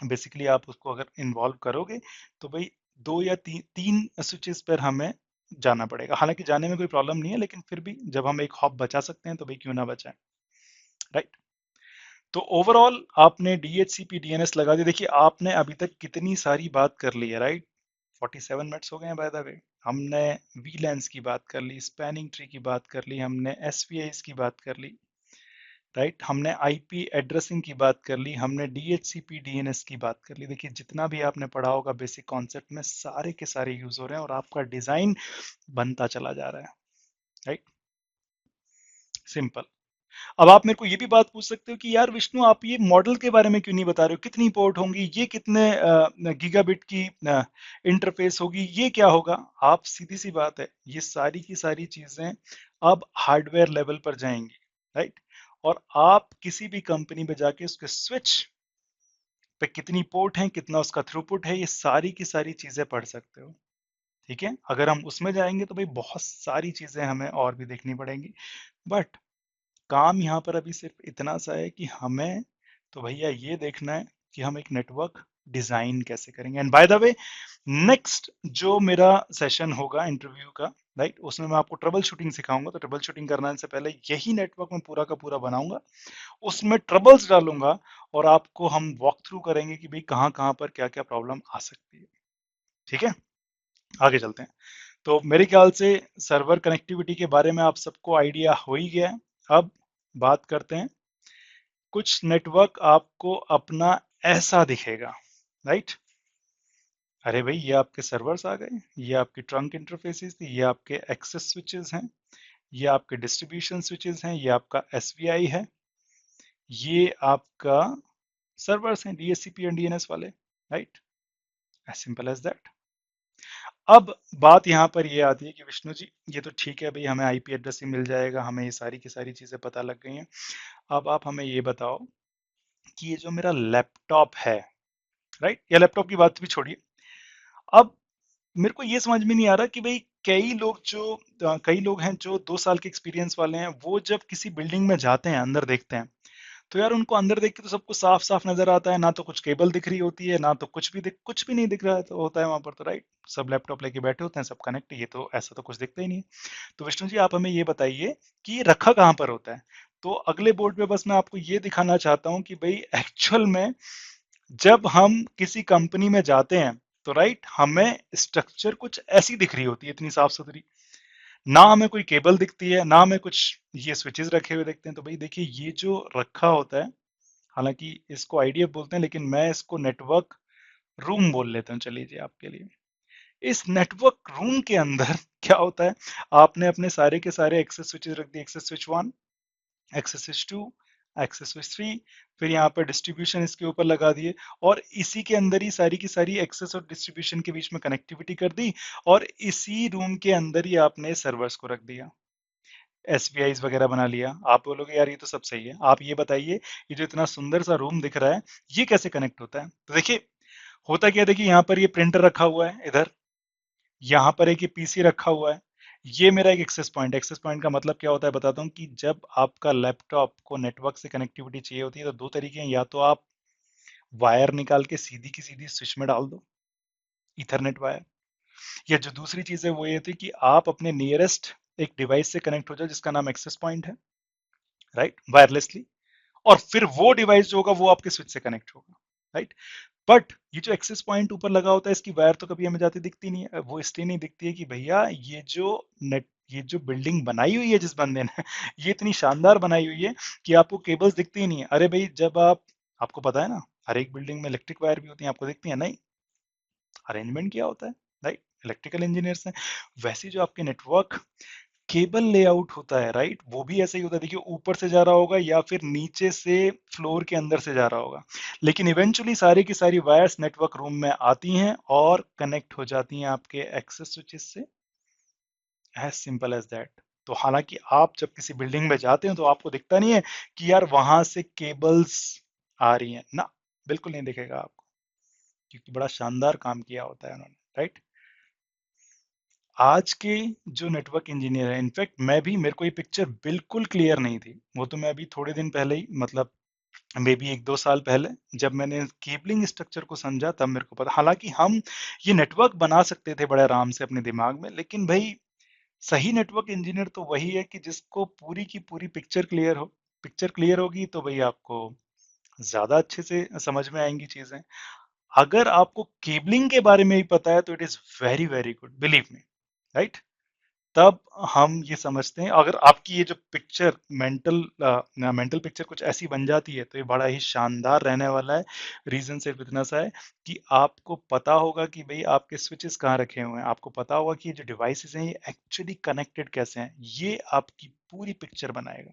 A: बेसिकली आप उसको अगर इन्वॉल्व करोगे तो भाई दो या तीन स्विचेस पर हमें जाना पड़ेगा। हालांकि जाने में कोई प्रॉब्लम नहीं है, लेकिन फिर भी जब हम एक हॉप बचा सकते हैं तो भाई क्यों ना बचाएं, राइट? तो ओवरऑल आपने डीएचसीपी डीएनएस लगा दिया। देखिए, आपने अभी तक कितनी सारी बात कर ली है, राइट? 47 मिनट्स हो गए हैं बाय द वे। हमने वीलैंस की बात कर ली, स्पैनिंग ट्री की बात कर ली, हमने एसवीआईस की बात कर ली, राइट? हमने आईपी एड्रेसिंग की बात कर ली, हमने डीएचसीपी डीएनएस की बात कर ली। देखिए, जितना भी आपने पढ़ा होगा बेसिक कॉन्सेप्ट में, सारे के सारे यूज हो रहे हैं और आपका डिजाइन बनता चला जा रहा है, राइट? सिंपल। अब आप मेरे को ये भी बात पूछ सकते हो कि यार विष्णु, आप ये मॉडल के बारे में क्यों नहीं बता रहे हो? कितनी पोर्ट होंगी, ये कितने गीगाबिट की इंटरफेस होगी, ये क्या होगा? आप, सीधी सी बात है, ये सारी की सारी चीजें अब हार्डवेयर लेवल पर जाएंगी, राइट? और आप किसी भी कंपनी में जाके उसके स्विच पे कितनी पोर्ट है, कितना उसका थ्रूपुट है, ये सारी की सारी चीजें पढ़ सकते हो। ठीक है, अगर हम उसमें जाएंगे तो भाई बहुत सारी चीजें हमें और भी देखनी पड़ेंगी, बट काम यहाँ पर अभी सिर्फ इतना सा है कि हमें तो भैया ये देखना है कि हम एक नेटवर्क डिजाइन कैसे करेंगे। And bye the way, next जो मेरा सेशन होगा इंटरव्यू का, राइट, उसमें मैं आपको ट्रबल शूटिंग सिखाऊंगा। तो ट्रबल शूटिंग करने से पहले यही नेटवर्क मैं पूरा का पूरा बनाऊंगा, उसमें ट्रबल्स डालूंगा और आपको हम वॉक थ्रू करेंगे कि भाई कहाँ कहाँ पर क्या क्या प्रॉब्लम आ सकती है। ठीक है, आगे चलते हैं। तो मेरे ख्याल से सर्वर कनेक्टिविटी के बारे में आप सबको आइडिया हो ही गया है। अब बात करते हैं, कुछ नेटवर्क आपको अपना ऐसा दिखेगा, राइट? अरे भाई, ये आपके सर्वर्स आ गए, ये आपकी ट्रंक इंटरफेसेस थी, ये आपके एक्सेस स्विचेस हैं, ये आपके डिस्ट्रीब्यूशन स्विचेस हैं, ये आपका एसवीआई है, ये आपका सर्वर्स हैं, डीएचसीपी एंड डीएनएस वाले, right, as simple as that. अब बात यहाँ पर ये आती है कि विष्णु जी, ये तो ठीक है भाई, हमें आईपी एड्रेस ही मिल जाएगा, हमें ये सारी की सारी चीजें पता लग गई हैं। अब आप हमें ये बताओ कि ये जो मेरा लैपटॉप है, राइट, या लैपटॉप की बात भी छोड़िए, अब मेरे को ये समझ में नहीं आ रहा कि भाई कई लोग हैं जो 2 साल के एक्सपीरियंस वाले हैं, वो जब किसी बिल्डिंग में जाते हैं, अंदर देखते हैं, तो यार उनको अंदर देख के तो सब कुछ साफ साफ नजर आता है, ना तो कुछ केबल दिख रही होती है, ना तो कुछ भी नहीं दिख रहा है, तो होता है वहां पर, तो राइट, सब लैपटॉप लेके बैठे होते हैं, सब कनेक्ट है, ये तो ऐसा तो कुछ दिखता ही नहीं है। तो विष्णु जी, आप हमें ये बताइए कि ये रखा कहाँ पर होता है। तो अगले बोर्ड पे बस मैं आपको ये दिखाना चाहता हूँ कि भाई एक्चुअल में जब हम किसी कंपनी में जाते हैं, तो राइट, हमें स्ट्रक्चर कुछ ऐसी दिख रही होती है, इतनी साफ सुथरी, ना हमें कोई केबल दिखती है, ना हमें कुछ ये स्विचेस रखे हुए दिखते हैं। तो भाई देखिए, ये जो रखा होता है, हालांकि इसको आईडीएफ बोलते हैं, लेकिन मैं इसको नेटवर्क रूम बोल लेता हूँ, चलिए जी आपके लिए। इस नेटवर्क रूम के अंदर क्या होता है, आपने अपने सारे के सारे एक्सेस स्विचेस रख दिए, access switch 1, access switch 2, access switch 3, फिर यहाँ पर डिस्ट्रीब्यूशन इसके ऊपर लगा दिए, और इसी के अंदर ही सारी की सारी एक्सेस और डिस्ट्रीब्यूशन के बीच में कनेक्टिविटी कर दी, और इसी रूम के अंदर ही आपने सर्वर्स को रख दिया, एसबीआईज वगैरह बना लिया। आप बोलोगे यार ये तो सब सही है, आप ये बताइए, ये जो इतना सुंदर सा रूम दिख रहा है, ये कैसे कनेक्ट होता है। तो देखिए, होता क्या है, देखिए यहाँ पर ये प्रिंटर रखा हुआ है, इधर यहाँ पर एक ये पीसी रखा हुआ है, ये मेरा एक एक्सेस पॉइंट। एक्सेस पॉइंट का मतलब क्या होता है बताता हूँ, कि जब आपका लैपटॉप को नेटवर्क से कनेक्टिविटी चाहिए होती है, तो दो तरीके हैं, या तो आप वायर निकाल के सीधी की सीधी स्विच में डाल दो, इथरनेट वायर, या जो दूसरी चीज है वो ये थी कि आप अपने नियरेस्ट एक डिवाइस से कनेक्ट हो जाओ जिसका नाम एक्सेस पॉइंट है, राइट, वायरलेसली, और फिर वो डिवाइस जो होगा वो आपके स्विच से कनेक्ट होगा, राइट। बट ये जो एक्सेस पॉइंट ऊपर लगा होता है, इसकी वायर तो कभी हमें जाती दिखती नहीं है। वो इसलिए नहीं दिखती है कि भैया ये जो बिल्डिंग बनाई हुई है जिस बंदे ने ये इतनी शानदार बनाई हुई है कि आपको केबल्स दिखती ही नहीं है। अरे भाई, जब आपको पता है ना, हर एक बिल्डिंग में इलेक्ट्रिक वायर भी होती है, आपको दिखती है नहीं, अरेंजमेंट किया होता है, राइट, इलेक्ट्रिकल इंजीनियर्स हैं। वैसे जो आपके नेटवर्क केबल लेआउट होता है, राइट, वो भी ऐसे ही होता है। देखिए, ऊपर से जा रहा होगा या फिर नीचे से फ्लोर के अंदर से जा रहा होगा, लेकिन इवेंचुअली सारी की सारी वायर्स नेटवर्क रूम में आती हैं और कनेक्ट हो जाती हैं आपके एक्सेस स्विचेस से, एज सिंपल एज दैट। तो हालांकि आप जब किसी बिल्डिंग में जाते हो तो आपको दिखता नहीं है कि यार वहां से केबल्स आ रही हैं ना, बिल्कुल नहीं दिखेगा आपको, क्योंकि बड़ा शानदार काम किया होता है उन्होंने, राइट। आज के जो नेटवर्क इंजीनियर है, इनफैक्ट मैं भी, मेरे को ये पिक्चर बिल्कुल क्लियर नहीं थी, वो तो मैं अभी थोड़े दिन पहले ही, मतलब मे बी 1-2 साल पहले, जब मैंने केबलिंग स्ट्रक्चर को समझा, तब मेरे को पता। हालांकि हम ये नेटवर्क बना सकते थे बड़े आराम से अपने दिमाग में, लेकिन भाई सही नेटवर्क इंजीनियर तो वही है कि जिसको पूरी की पूरी पिक्चर क्लियर हो। पिक्चर क्लियर होगी तो भाई आपको ज्यादा अच्छे से समझ में आएंगी चीजें। अगर आपको केबलिंग के बारे में ही पता है तो it is very very good, believe me, right. तब हम ये समझते हैं, अगर आपकी ये जो पिक्चर मेंटल पिक्चर कुछ ऐसी बन जाती है, तो ये बड़ा ही शानदार रहने वाला है। रीजन सिर्फ इतना सा है कि आपको पता होगा कि भाई आपके स्विचेस कहाँ रखे हुए हैं, आपको पता होगा कि ये जो डिवाइसेस हैं ये एक्चुअली कनेक्टेड कैसे हैं, ये आपकी पूरी पिक्चर बनाएगा।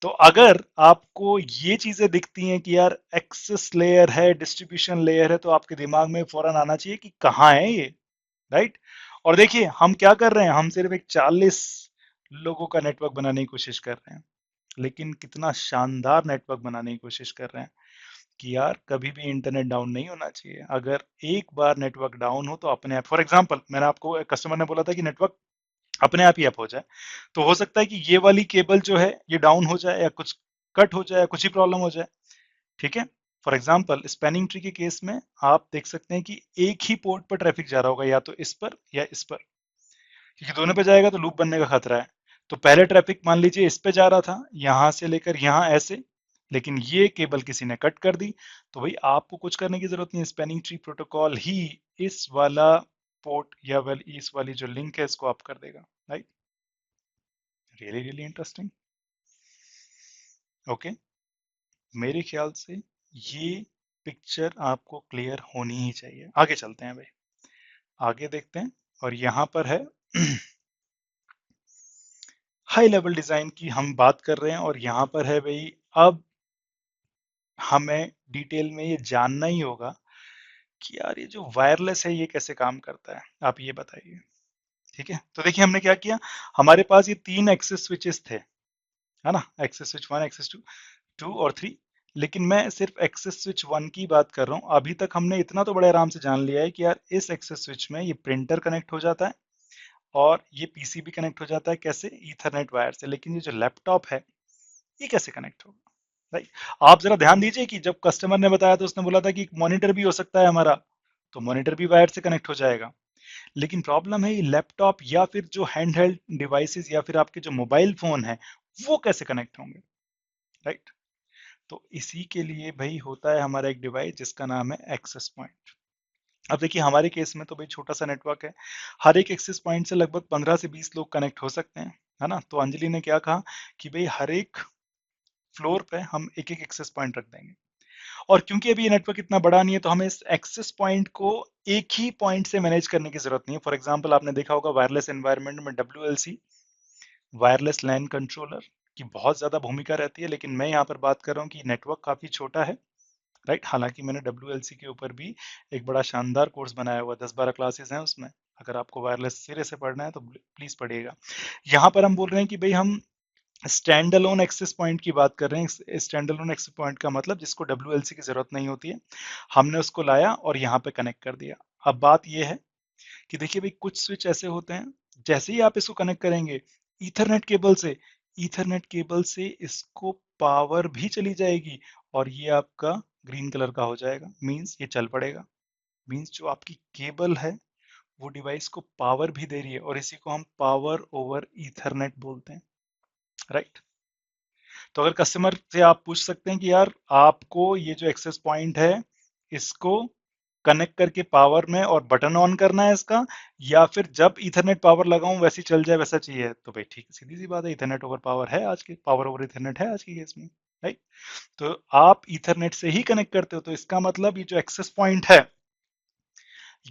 A: तो अगर आपको ये चीजें दिखती हैं कि यार एक्सेस लेयर है, डिस्ट्रीब्यूशन लेयर है, तो आपके दिमाग में फौरन आना चाहिए कि कहाँ है ये, राइट। और देखिए, हम क्या कर रहे हैं, हम सिर्फ एक 40 लोगों का नेटवर्क बनाने की कोशिश कर रहे हैं, लेकिन कितना शानदार नेटवर्क बनाने की कोशिश कर रहे हैं कि यार कभी भी इंटरनेट डाउन नहीं होना चाहिए। अगर एक बार नेटवर्क डाउन हो तो अपने आप, फॉर एग्जांपल मैंने आपको, कस्टमर ने बोला था कि नेटवर्क अपने आप ही अप हो जाए, तो हो सकता है कि ये वाली केबल जो है ये डाउन हो जाए, या कुछ कट हो जाए, या कुछ ही प्रॉब्लम हो जाए, ठीक है। फॉर एग्जाम्पल स्पैनिंग ट्री के केस में आप देख सकते हैं कि एक ही पोर्ट पर ट्रैफिक जा रहा होगा, या तो इस पर या इस पर, क्योंकि दोनों पे जाएगा तो लूप बनने का खतरा है। तो पहले ट्रैफिक मान लीजिए इस पे जा रहा था, यहां से लेकर यहां ऐसे, लेकिन ये केबल किसी ने कट कर दी, तो भाई आपको कुछ करने की जरूरत नहीं, स्पैनिंग ट्री प्रोटोकॉल ही इस वाला पोर्ट या वेल इस वाली जो लिंक है इसको आप कर देगा, right. Really really interesting. Okay, मेरे ख्याल से ये पिक्चर आपको क्लियर होनी ही चाहिए। आगे चलते हैं भाई, आगे देखते हैं। और यहाँ पर है हाई लेवल डिजाइन की हम बात कर रहे हैं और यहाँ पर है भाई, अब हमें डिटेल में ये जानना ही होगा कि यार ये जो वायरलेस है ये कैसे काम करता है, आप ये बताइए। ठीक है, तो देखिए हमने क्या किया, हमारे पास ये तीन एक्सेस स्विचेस थे, है ना, access switch one, access two, two और थ्री। लेकिन मैं सिर्फ एक्सेस स्विच वन की बात कर रहा हूँ। अभी तक हमने इतना तो बड़े आराम से जान लिया है कि यार इस एक्सेस स्विच में ये प्रिंटर कनेक्ट हो जाता है और ये पीसी भी कनेक्ट हो जाता है, कैसे, ईथरनेट वायर से। लेकिन ये जो लैपटॉप है ये कैसे कनेक्ट होगा, राइट। आप जरा ध्यान दीजिए कि जब कस्टमर ने बताया तो उसने बोला था कि मॉनिटर भी हो सकता है हमारा, तो मॉनिटर भी वायर से कनेक्ट हो जाएगा। लेकिन प्रॉब्लम है ये लैपटॉप या फिर जो हैंड हेल्ड डिवाइसेस या फिर आपके जो मोबाइल फोन है वो कैसे कनेक्ट होंगे, राइट। तो इसी के लिए भाई होता है हमारा एक डिवाइस जिसका नाम है एक्सेस पॉइंट। अब देखिए हमारे केस में तो भाई छोटा सा नेटवर्क है, हर एक एक्सेस पॉइंट से लगभग 15 से 20 लोग कनेक्ट हो सकते हैं, है ना। तो अंजलि ने क्या कहा कि भाई हर एक फ्लोर पे हम एक एक एक्सेस पॉइंट रख देंगे। और क्योंकि अभी ये नेटवर्क इतना बड़ा नहीं है तो हमें इस एक्सेस पॉइंट को एक ही पॉइंट से मैनेज करने की जरूरत नहीं है। फॉर एग्जांपल आपने देखा होगा वायरलेस एनवायरनमेंट में WLC, वायरलेस लैन कंट्रोलर की बहुत ज्यादा भूमिका रहती है। लेकिन मैं यहाँ पर बात कर रहा हूँ कि नेटवर्क काफी छोटा है, राइट। हालांकि मैंने WLC के ऊपर भी एक बड़ा शानदार कोर्स बनाया हुआ, 10-12 क्लासेस हैं उसमें। अगर आपको वायरलेस सिरे से पढ़ना है तो प्लीज पढ़िएगा। यहाँ पर हम बोल रहे हैं कि भाई हम स्टैंड अलोन एक्सेस पॉइंट की बात कर रहे हैं। स्टैंड अलोन एक्सेस पॉइंट का मतलब जिसको WLC की जरूरत नहीं होती है, हमने उसको लाया और यहाँ पे कनेक्ट कर दिया। अब बात यह है कि देखिए भाई कुछ स्विच ऐसे होते हैं, जैसे ही आप इसको कनेक्ट करेंगे ईथरनेट केबल से, ईथरनेट केबल से इसको पावर भी चली जाएगी और ये आपका ग्रीन कलर का हो जाएगा, मींस ये चल पड़ेगा। मींस जो आपकी केबल है वो डिवाइस को पावर भी दे रही है और इसी को हम पावर ओवर ईथरनेट बोलते हैं, राइट। तो अगर कस्टमर से आप पूछ सकते हैं कि यार आपको ये जो एक्सेस पॉइंट है इसको कनेक्ट करके पावर में और बटन ऑन करना है इसका, या फिर जब इथरनेट पावर लगाऊं वैसे चल जाए वैसा चाहिए, तो भाई ठीक, सीधी सी बात है, इथरनेट ओवर पावर है आज के, पावर ओवर इथरनेट है आज की केस में, राइट। तो आप इथरनेट से ही कनेक्ट करते हो तो इसका मतलब ये जो एक्सेस पॉइंट है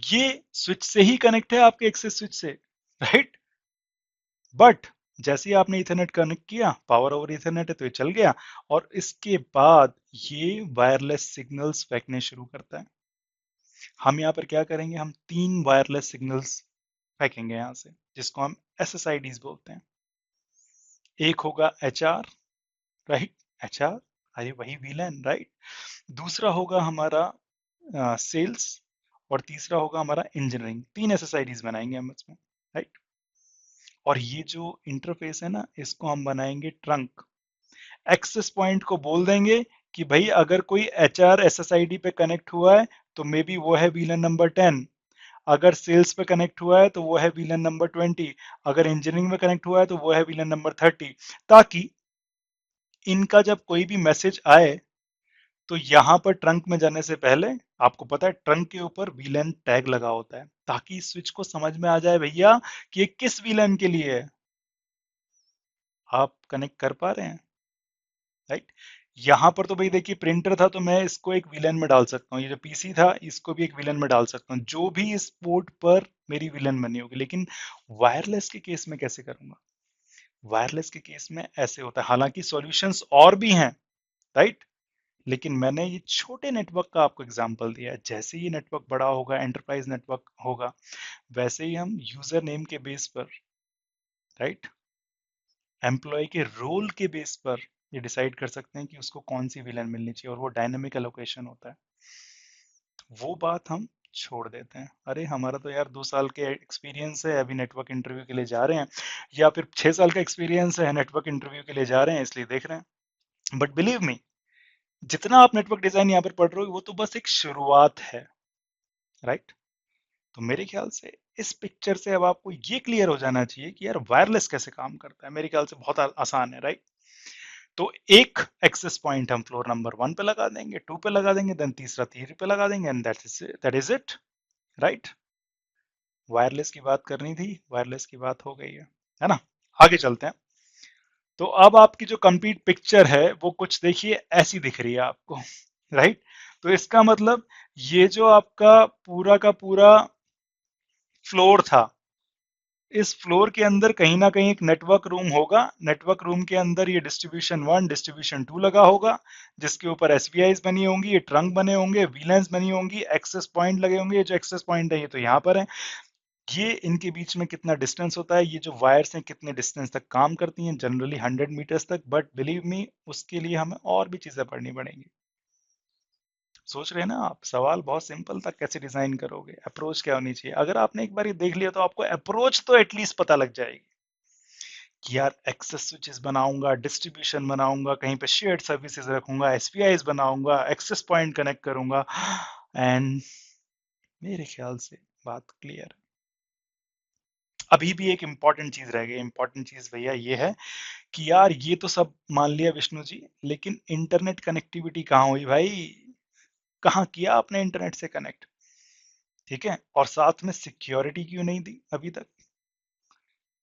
A: ये स्विच से ही कनेक्ट है, आपके एक्सेस स्विच से, राइट। बट जैसे ही आपने इथरनेट कनेक्ट किया, पावर ओवर इथरनेट है तो ये चल गया, और इसके बाद ये वायरलेस सिग्नल्स फेंकने शुरू करता है। हम यहाँ पर क्या करेंगे, हम तीन वायरलेस सिग्नल्स फेंकेंगे यहाँ से, जिसको हम SSIDs बोलते हैं। एक होगा HR, राइट, HR, अरे वही विलन, राइट। दूसरा होगा हमारा सेल्स, और तीसरा होगा हमारा इंजीनियरिंग। तीन SSIDs बनाएंगे हम इसमें, राइट। और ये जो इंटरफेस है ना इसको हम बनाएंगे ट्रंक। एक्सेस पॉइंट को बोल देंगे कि भाई अगर कोई HR SSID पे कनेक्ट हुआ है तो मे बी वो है विलन नंबर 10, अगर सेल्स पे कनेक्ट हुआ है तो वो है विलन नंबर 20, अगर इंजीनियरिंग में कनेक्ट हुआ है तो वो है विलन नंबर 30। ताकि इनका जब कोई भी मैसेज आए तो यहाँ पर ट्रंक में जाने से पहले, आपको पता है ट्रंक के ऊपर विलन टैग लगा होता है, ताकि इस स्विच को समझ में आ जाए भैया कि ये किस विलन के लिए है। आप कनेक्ट कर पा रहे हैं, राइट। यहां पर तो भाई देखिए प्रिंटर था तो मैं इसको एक विलन में डाल सकता हूँ, ये जो पीसी था इसको भी एक विलन में डाल सकता हूँ, जो भी इस पोर्ट पर मेरी विलन बनी होगी। लेकिन वायरलेस के केस में कैसे करूंगा, वायरलेस के केस में ऐसे होता है, हालांकि सॉल्यूशंस और भी हैं, राइट। लेकिन मैंने ये छोटे नेटवर्क का आपको एग्जांपल दिया है। जैसे ही नेटवर्क बड़ा होगा, एंटरप्राइज नेटवर्क होगा, वैसे ही हम यूजर नेम के बेस पर, राइट, एम्प्लॉय के रोल के बेस पर ये डिसाइड कर सकते हैं कि उसको कौन सी विलन मिलनी चाहिए, और वो डायनेमिक एलोकेशन होता है। वो बात हम छोड़ देते हैं, अरे हमारा तो यार 2 साल के एक्सपीरियंस है, अभी नेटवर्क इंटरव्यू के लिए जा रहे हैं, या फिर 6 साल का एक्सपीरियंस है, नेटवर्क इंटरव्यू के लिए जा रहे हैं इसलिए देख रहे हैं। बट बिलीव मी, जितना आप नेटवर्क डिजाइन यहाँ पर पढ़ रहे हो वो तो बस एक शुरुआत है, राइट। तो मेरे ख्याल से इस पिक्चर से अब आपको ये क्लियर हो जाना चाहिए कि यार वायरलेस कैसे काम करता है। मेरे ख्याल से बहुत आसान है, राइट। तो एक एक्सेस पॉइंट हम फ्लोर नंबर 1 पे लगा देंगे, 2 पे लगा देंगे, देन तीसरा 3 पे लगा देंगे, and that is it, right. Wireless की बात करनी थी, वायरलेस की बात हो गई है ना। आगे चलते हैं। तो अब आपकी जो कंप्लीट पिक्चर है वो कुछ देखिए ऐसी दिख रही है आपको, राइट। तो इसका मतलब ये जो आपका पूरा का पूरा फ्लोर था, इस फ्लोर के अंदर कहीं ना कहीं एक नेटवर्क रूम होगा। नेटवर्क रूम के अंदर ये डिस्ट्रीब्यूशन वन डिस्ट्रीब्यूशन टू लगा होगा, जिसके ऊपर एसपीआईज बनी होंगी, ये ट्रंक बने होंगे, वीलैंस बनी होंगी, एक्सेस पॉइंट लगे होंगे। ये जो एक्सेस पॉइंट है ये तो यहाँ पर है। ये इनके बीच में कितना डिस्टेंस होता है, ये जो वायर्स हैं कितने डिस्टेंस तक काम करती हैं, जनरली 100 मीटर्स तक। बट बिलीव मी, उसके लिए हमें और भी चीजें पढ़नी पड़ेंगी। सोच रहे हैं ना आप, सवाल बहुत सिंपल था, कैसे डिजाइन करोगे, अप्रोच क्या होनी चाहिए। अगर आपने एक बार ये देख लिया तो आपको अप्रोच तो एटलीस्ट पता लग जाएगी कि यार एक्सेस स्विचेस बनाऊंगा, डिस्ट्रीब्यूशन बनाऊंगा, कहीं पे शेयर्ड सर्विसेज रखूंगा, एसपीआईज बनाऊंगा, एक्सेस पॉइंट कनेक्ट करूंगा। एंड मेरे ख्याल से बात क्लियर। अभी भी एक इंपॉर्टेंट चीज रह गई। इंपॉर्टेंट चीज भैया ये है कि यार ये तो सब मान लिया विष्णु जी, लेकिन इंटरनेट कनेक्टिविटी कहाँ हुई भाई? कहाँ किया आपने इंटरनेट से कनेक्ट? ठीक है, और साथ में सिक्योरिटी क्यों नहीं दी अभी तक?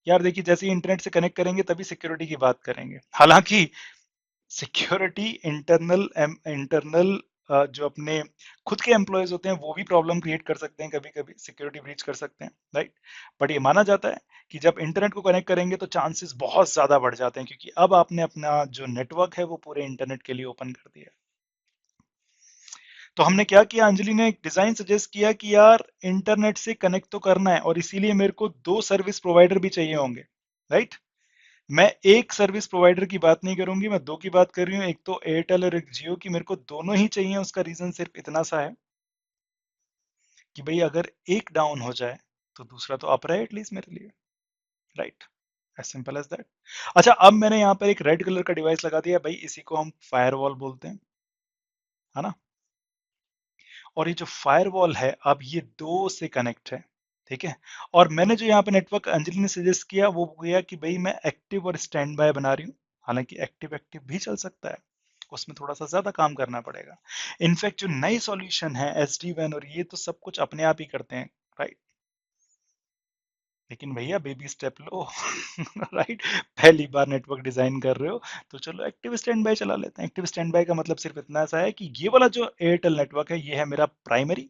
A: यार देखिए, जैसे ही इंटरनेट से कनेक्ट करेंगे तभी सिक्योरिटी की बात करेंगे। हालांकि सिक्योरिटी इंटरनल इंटरनल जो अपने खुद के एम्प्लॉयज होते हैं वो भी प्रॉब्लम क्रिएट कर सकते हैं, कभी कभी सिक्योरिटी ब्रीच कर सकते हैं, राइट। बट ये माना जाता है कि जब इंटरनेट को कनेक्ट करेंगे तो चांसेस बहुत ज्यादा बढ़ जाते हैं, क्योंकि अब आपने अपना जो नेटवर्क है वो पूरे इंटरनेट के लिए ओपन कर दिया है। तो हमने क्या किया, अंजलि ने एक डिजाइन सजेस्ट किया कि यार इंटरनेट से कनेक्ट तो करना है, और इसीलिए मेरे को दो सर्विस प्रोवाइडर भी चाहिए होंगे, राइट। मैं एक सर्विस प्रोवाइडर की बात नहीं करूंगी, मैं दो की बात कर रही हूँ, एक तो एयरटेल और एक जियो की। मेरे को दोनों ही चाहिए। उसका रीजन सिर्फ इतना सा है कि भाई अगर एक डाउन हो जाए तो दूसरा तो अप रहे एटलीस्ट मेरे लिए, right. As simple as that. अच्छा, अब मैंने यहाँ पर एक रेड कलर का डिवाइस लगा दिया भाई, इसी को हम फायरवॉल बोलते हैं, है ना। और ये जो फायरवॉल है अब ये दो से कनेक्ट है, ठीक है। और मैंने जो यहाँ पे नेटवर्क अंजलि ने सजेस्ट किया वो किया कि भाई मैं एक्टिव और स्टैंड बाय बना रही हूँ। हालांकि एक्टिव एक्टिव भी चल सकता है, उसमें थोड़ा सा ज्यादा काम करना पड़ेगा। इनफैक्ट जो नई सॉल्यूशन है एसडी वैन और ये तो सब कुछ अपने आप ही करते हैं, राइट। लेकिन भैया बेबी स्टेप लो राइट। पहली बार नेटवर्क डिजाइन कर रहे हो तो चलो एक्टिव स्टैंड बाय चला लेते हैं। एक्टिव स्टैंड बाय का मतलब सिर्फ इतना सा है कि ये वाला जो एयरटेल नेटवर्क है ये है मेरा प्राइमरी,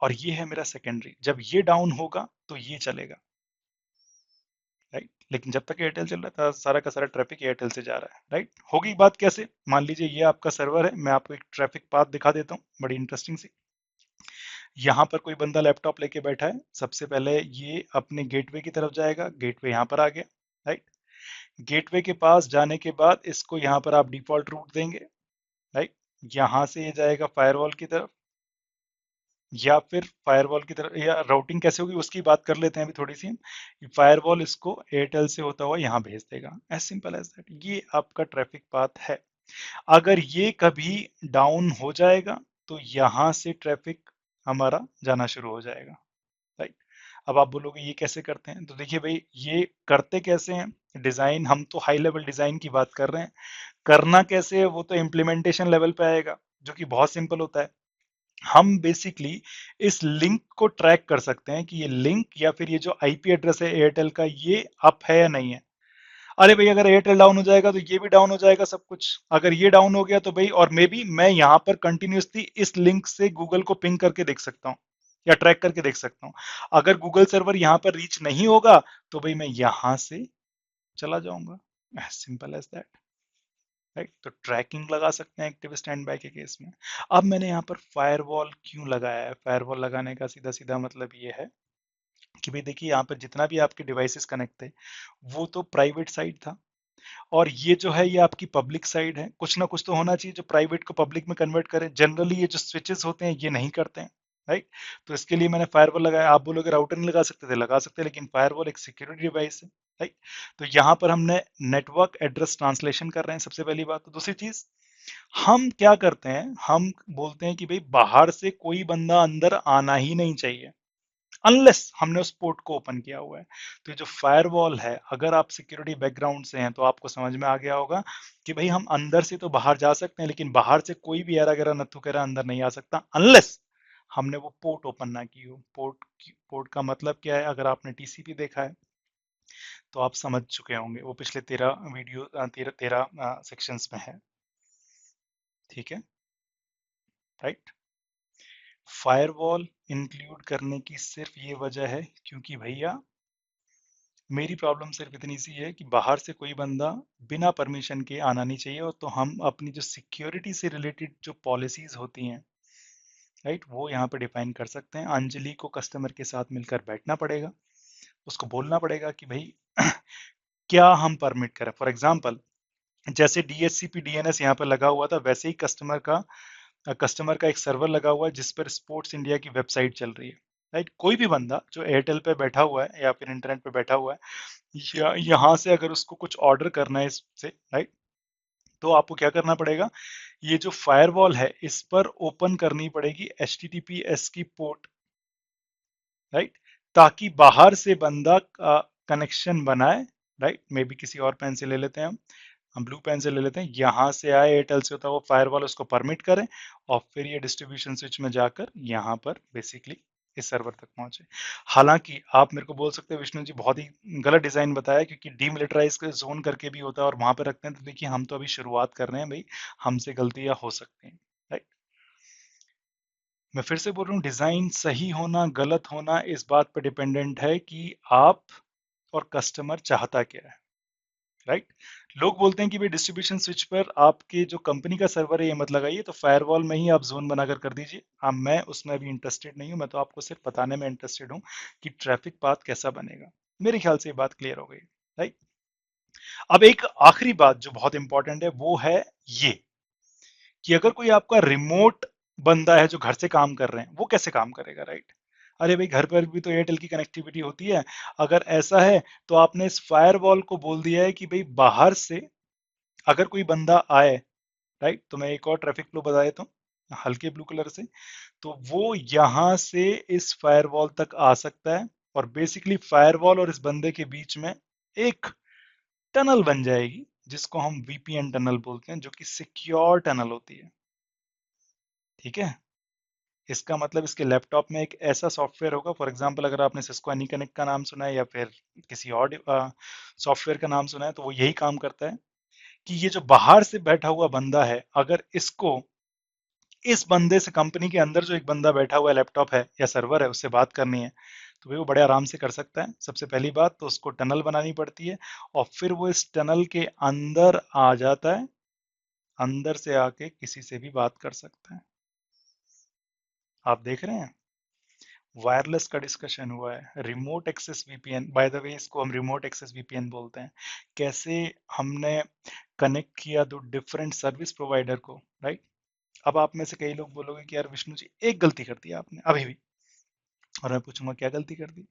A: और ये है मेरा सेकेंडरी। जब ये डाउन होगा तो ये चलेगा, राइट। लेकिन जब तक एयरटेल चल रहा था सारा का सारा ट्रैफिक एयरटेल से जा रहा है, राइट। होगी बात कैसे, मान लीजिए ये आपका सर्वर है, मैं आपको एक ट्रैफिक पाथ दिखा देता हूँ बड़ी इंटरेस्टिंग सी। यहाँ पर कोई बंदा लैपटॉप लेके बैठा है, सबसे पहले ये अपने गेटवे की तरफ जाएगा, गेटवे यहाँ पर आ गया, राइट। गेटवे के पास जाने के बाद इसको यहाँ पर आप डिफॉल्ट रूट देंगे, राइट। यहाँ से ये जाएगा फायरवॉल की तरफ, या फिर फायरवॉल की तरफ, या राउटिंग कैसे होगी उसकी बात कर लेते हैं अभी थोड़ी सी। फायरवॉल इसको एयरटेल से होता हुआ यहाँ भेज देगा, एज सिंपल एज दैट। ये आपका ट्रैफिक पाथ है। अगर ये कभी डाउन हो जाएगा तो यहाँ से ट्रैफिक हमारा जाना शुरू हो जाएगा, राइट। अब आप बोलोगे ये कैसे करते हैं, तो देखिए भाई ये करते कैसे हैं। डिजाइन, हम तो हाई लेवल डिजाइन की बात कर रहे हैं, करना कैसे है वो तो इम्प्लीमेंटेशन लेवल पे आएगा, जो कि बहुत सिंपल होता है। हम बेसिकली इस लिंक को ट्रैक कर सकते हैं कि ये लिंक या फिर ये जो आईपी एड्रेस है एयरटेल का ये अप है या नहीं है। अरे भाई अगर एयरटेल डाउन हो जाएगा तो ये भी डाउन हो जाएगा सब कुछ। अगर ये डाउन हो गया तो भाई, और मे बी मैं यहाँ पर कंटिन्यूसली इस लिंक से गूगल को पिंग करके देख सकता हूँ या ट्रैक करके देख सकता हूँ। अगर गूगल सर्वर यहाँ पर रीच नहीं होगा तो भाई मैं यहाँ से चला जाऊंगा, सिंपल एज दैट, राइट। तो ट्रैकिंग लगा सकते हैं एक्टिव स्टैंड बाय के केस में। अब मैंने यहाँ पर फायरवॉल क्यों लगाया है, फायरवॉल लगाने का सीधा सीधा मतलब ये है कि भाई देखिए यहाँ पर जितना भी आपके डिवाइसेस कनेक्ट थे वो तो प्राइवेट साइट था, और ये जो है ये आपकी पब्लिक साइड है। कुछ ना कुछ तो होना चाहिए जो प्राइवेट को पब्लिक में कन्वर्ट करे। जनरली ये जो स्विचेस होते हैं ये नहीं करते हैं, राइट। तो इसके लिए मैंने फायरवॉल लगाया। आप बोलोगे राउटर नहीं लगा सकते थे, लगा सकते, लेकिन फायरवॉल एक सिक्योरिटी डिवाइस है, राइट। तो यहाँ पर हमने नेटवर्क एड्रेस ट्रांसलेशन कर रहे हैं, सबसे पहली बात। तो दूसरी चीज, हम क्या करते हैं, हम बोलते हैं कि भाई बाहर से कोई बंदा अंदर आना ही नहीं चाहिए अनलेस हमने उस पोर्ट को ओपन किया हुआ है। तो ये जो फायरवॉल है, अगर आप सिक्योरिटी बैकग्राउंड से हैं तो आपको समझ में आ गया होगा कि भाई हम अंदर से तो बाहर जा सकते हैं, लेकिन बाहर से कोई भी एरा गैरा नत्थु गैरा अंदर नहीं आ सकता अनलेस हमने वो पोर्ट ओपन ना की हो। पोर्ट का मतलब क्या है, अगर आपने टीसीपी देखा है तो आप समझ चुके होंगे, वो पिछले 13 वीडियो 13 सेक्शंस में है, ठीक है, राइट। फायरवॉल इंक्लूड करने की सिर्फ ये वजह है क्योंकि भैया मेरी प्रॉब्लम सिर्फ इतनी सी है कि बाहर से कोई बंदा बिना परमिशन के आना नहीं चाहिए, और तो हम अपनी जो सिक्योरिटी से रिलेटेड जो पॉलिसीज होती हैं, राइट, वो यहाँ पे डिफाइन कर सकते हैं। अंजलि को कस्टमर के साथ मिलकर बैठना पड़ेगा, उसको बोलना पड़ेगा कि भाई क्या हम परमिट करें। फॉर एग्जांपल, जैसे डीएचसीपी डीएनएस यहाँ पर लगा हुआ था, वैसे ही कस्टमर का एक सर्वर लगा हुआ है जिस पर स्पोर्ट्स इंडिया की वेबसाइट चल रही है, राइट। कोई भी बंदा जो एयरटेल पे बैठा हुआ है या फिर इंटरनेट पे बैठा हुआ है, यहाँ से अगर उसको कुछ ऑर्डर करना है इससे, राइट, तो आपको क्या करना पड़ेगा, ये जो फायरवॉल है इस पर ओपन करनी पड़ेगी HTTPS की पोर्ट, राइट, ताकि बाहर से बंदा कनेक्शन बनाए, राइट। मे बी किसी और पेन से ले लेते हैं, हम ब्लू पेन से ले लेते हैं, यहाँ से आए एयरटेल से होता है वो फायरवॉल, उसको परमिट करें, और फिर ये डिस्ट्रीब्यूशन स्विच में जाकर यहाँ पर बेसिकली इस सर्वर तक पहुंचे। हालांकि आप मेरे को बोल सकते हैं विष्णु जी बहुत ही गलत डिजाइन बताया, क्योंकि डीमिलिटराइज जोन करके भी होता है और वहां पर रखते हैं, तो देखिए हम तो अभी शुरुआत कर रहे हैं भाई, हमसे गलतियां हो सकती हैं, राइट। मैं फिर से बोल रहा हूँ, डिजाइन सही होना गलत होना इस बात पर डिपेंडेंट है कि आप और कस्टमर चाहता क्या है, राइट। लोग बोलते हैं कि भाई डिस्ट्रीब्यूशन स्विच पर आपके जो कंपनी का सर्वर है ये मत लगाइए, तो फायरवॉल में ही आप जोन बनाकर कर दीजिए। अब मैं उसमें अभी इंटरेस्टेड नहीं हूं, मैं तो आपको सिर्फ बताने में इंटरेस्टेड हूं कि ट्रैफिक पाथ कैसा बनेगा। मेरे ख्याल से ये बात क्लियर हो गई, राइट। अब एक आखिरी बात जो बहुत इंपॉर्टेंट है वो है ये, कि अगर कोई आपका रिमोट बंदा है जो घर से काम कर रहे हैं, वो कैसे काम करेगा, राइट। अरे भाई घर पर भी तो एयरटेल की कनेक्टिविटी होती है। अगर ऐसा है तो आपने इस फायरवॉल को बोल दिया है कि भाई बाहर से अगर कोई बंदा आए, राइट, तो मैं एक और ट्रैफिक फ्लो बता देता हूँ हल्के ब्लू कलर से, तो वो यहां से इस फायरवॉल तक आ सकता है, और बेसिकली फायरवॉल और इस बंदे के बीच में एक टनल बन जाएगी जिसको हम VPN टनल बोलते हैं, जो कि सिक्योर टनल होती है, ठीक है। इसका मतलब इसके लैपटॉप में एक ऐसा सॉफ्टवेयर होगा, फॉर एग्जांपल अगर आपने सिस्को एनीकनेक्ट का नाम सुना है या फिर किसी और सॉफ्टवेयर का नाम सुना है, तो वो यही काम करता है कि ये जो बाहर से बैठा हुआ बंदा है, अगर इसको इस बंदे से, कंपनी के अंदर जो एक बंदा बैठा हुआ लैपटॉप है या सर्वर है, उससे बात करनी है, तो भाई वो बड़े आराम से कर सकता है। सबसे पहली बात तो उसको टनल बनानी पड़ती है, और फिर वो इस टनल के अंदर आ जाता है, अंदर से आके किसी से भी बात कर सकता है। आप देख रहे हैं, वायरलेस का डिस्कशन हुआ है, remote access VPN, by the way इसको हम रिमोट एक्सेस VPN बोलते हैं। कैसे हमने कनेक्ट किया दो डिफरेंट सर्विस प्रोवाइडर को, राइट। अब आप में से कई लोग बोलोगे कि यार विष्णु जी एक गलती कर दी आपने अभी भी, और मैं पूछूंगा क्या गलती कर दी।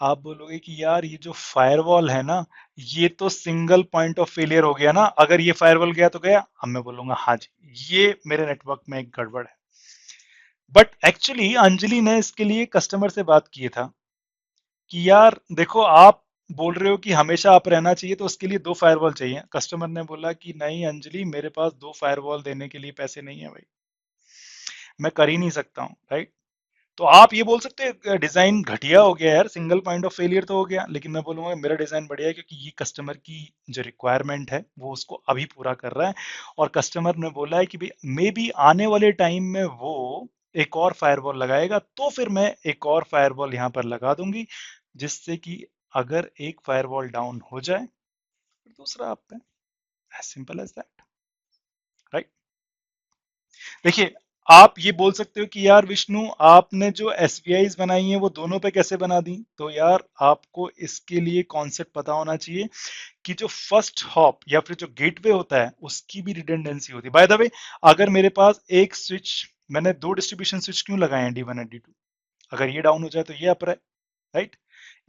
A: आप बोलोगे कि यार ये जो फायरवॉल है ना, ये तो सिंगल पॉइंट ऑफ फेलियर हो गया ना, अगर ये फायरवॉल गया तो गया। अब मैं बोलूंगा हाँ जी, ये मेरे नेटवर्क में एक गड़बड़ है। बट एक्चुअली अंजलि ने इसके लिए कस्टमर से बात की था कि यार देखो, आप बोल रहे हो कि हमेशा आप रहना चाहिए, तो उसके लिए दो फायरवॉल चाहिए। कस्टमर ने बोला कि नहीं अंजलि, मेरे पास दो फायरवॉल देने के लिए पैसे नहीं है भाई, मैं कर ही नहीं सकता हूँ, राइट। तो आप ये बोल सकते हैं डिजाइन घटिया हो गया यार, सिंगल पॉइंट ऑफ फेलियर तो हो गया, लेकिन मैं बोलूंगा मेरा डिजाइन बढ़िया है, क्योंकि ये कस्टमर की जो रिक्वायरमेंट है वो उसको अभी पूरा कर रहा है। और कस्टमर ने बोला है कि भाई मे बी आने वाले टाइम में वो एक और फायरवॉल लगाएगा, तो फिर मैं एक और फायरवॉल यहाँ पर लगा दूंगी, जिससे कि अगर एक फायरवॉल डाउन हो जाए फिर दूसरा आप पे, as simple as that, right. देखिए, आप ये बोल सकते हो कि यार विष्णु, आपने जो SBIs बनाई हैं वो दोनों पे कैसे बना दी, तो यार आपको इसके लिए कॉन्सेप्ट पता होना चाहिए कि जो फर्स्ट हॉप या फिर जो गेटवे होता है उसकी भी रिडंडेंसी होती है। बाय द वे, अगर मेरे पास एक स्विच, मैंने दो डिस्ट्रीब्यूशन स्विच क्यों लगाए हैं, D1 और D2, अगर ये डाउन हो जाए तो ये अप रहे, राइट।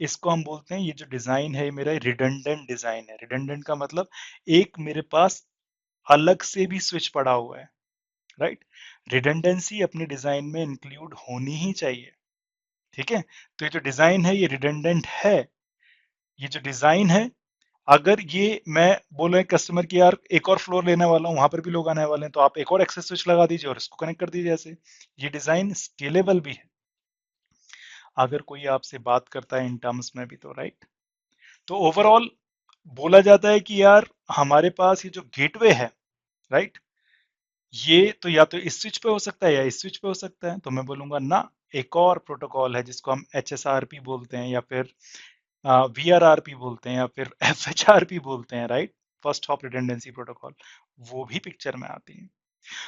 A: इसको हम बोलते हैं, ये जो डिजाइन है मेरा रिडंडेंट डिजाइन है। रिडंडेंट का मतलब एक मेरे पास अलग से भी स्विच पड़ा हुआ है, राइट। रिडंडेंसी अपने डिजाइन में इंक्लूड होनी ही चाहिए, ठीक है। तो ये जो डिजाइन है ये रिडंडेंट है। ये जो डिजाइन है, अगर ये मैं बोले कस्टमर की यार एक और फ्लोर लेने वाला हूं, वहां पर भी लोग आने वाले हैं, तो आप एक और एक्सेस स्विच लगा दीजिए और इसको कनेक्ट कर दीजिए ऐसे। ये डिजाइन स्केलेबल भी है, अगर कोई आपसे बात करता है इन टर्म्स में भी, तो राइट। तो ओवरऑल बोला जाता है कि यार हमारे पास ये जो गेटवे है, राइट, ये तो या तो इस स्विच पे हो सकता है या इस स्विच पे हो सकता है, तो मैं बोलूंगा ना, एक और प्रोटोकॉल है जिसको हम HSRP बोलते हैं, या फिर VRRP बोलते हैं या फिर FHRP बोलते हैं, right, first hop redundancy protocol, वो भी पिक्चर में आती है।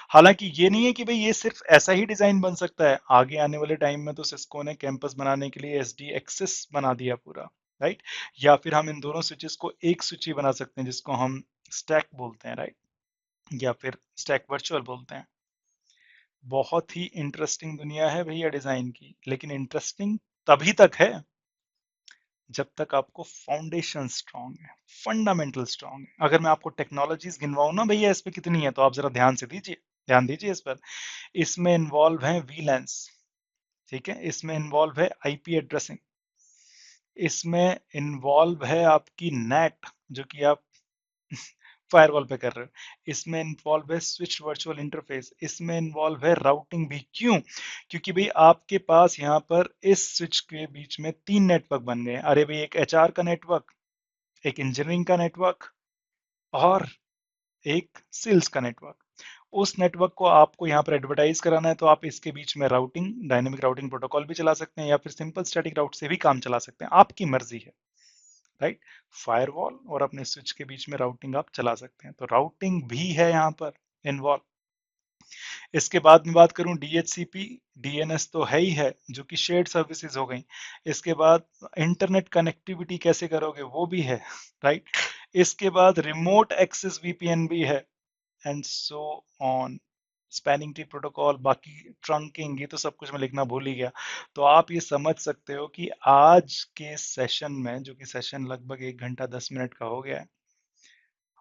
A: हालांकि ये नहीं है कि भाई ये सिर्फ ऐसा ही डिजाइन बन सकता है, आगे आने वाले टाइम में तो सिस्को ने कैंपस बनाने के लिए एसडी एक्सेस बना दिया पूरा, राइट, या फिर हम इन दोनों स्विचेस को एक स्विच ही बना सकते हैं जिसको हम स्टैक बोलते हैं, राइट, या फिर स्टैक वर्चुअल बोलते हैं। बहुत ही इंटरेस्टिंग दुनिया है भैया डिजाइन की, लेकिन इंटरेस्टिंग तभी तक है जब तक आपको फाउंडेशन स्ट्रांग है, फंडामेंटल स्ट्रांग है। अगर मैं आपको टेक्नोलॉजीज गिनवाऊं ना भैया इस पे कितनी है, तो आप जरा ध्यान से दीजिए, ध्यान दीजिए इस पर। इसमें इन्वॉल्व है वीलैंस, ठीक है, इसमें इन्वॉल्व है आईपी एड्रेसिंग, इसमें इन्वॉल्व है आपकी नेट जो कि आप फायरवॉल पे कर रहे हो, इसमें इन्वॉल्व है स्विच वर्चुअल इंटरफेस, इसमें इन्वॉल्व है राउटिंग भी। क्यों? क्योंकि भाई आपके पास यहाँ पर इस स्विच के बीच में 3 नेटवर्क बन गए। अरे भाई, एक एचआर का नेटवर्क, एक इंजीनियरिंग का नेटवर्क, और एक सेल्स का नेटवर्क। उस नेटवर्क को आपको यहाँ पर एडवर्टाइज कराना है, तो आप इसके बीच में राउटिंग, डायनेमिक राउटिंग प्रोटोकॉल भी चला सकते हैं, या फिर सिंपल स्टैटिक राउट से भी काम चला सकते हैं, आपकी मर्जी है, राइट। फायरवॉल और अपने स्विच के बीच में राउटिंग आप चला सकते हैं, तो राउटिंग भी है यहाँ पर इन्वॉल्व। इसके बाद में बात करूं डीएचसीपी, डीएनएस तो है ही है, जो कि शेयर्ड सर्विसेज हो गई। इसके बाद इंटरनेट कनेक्टिविटी कैसे करोगे, वो भी है, राइट। इसके बाद रिमोट एक्सेस वीपीएन भी है, and so on, spanning tree protocol, बाकी ट्रंकिंग, ये तो सब कुछ मैं लिखना भूल ही गया। तो आप ये समझ सकते हो कि आज के सेशन में, जो कि सेशन लगभग 1 घंटा 10 मिनट का हो गया है,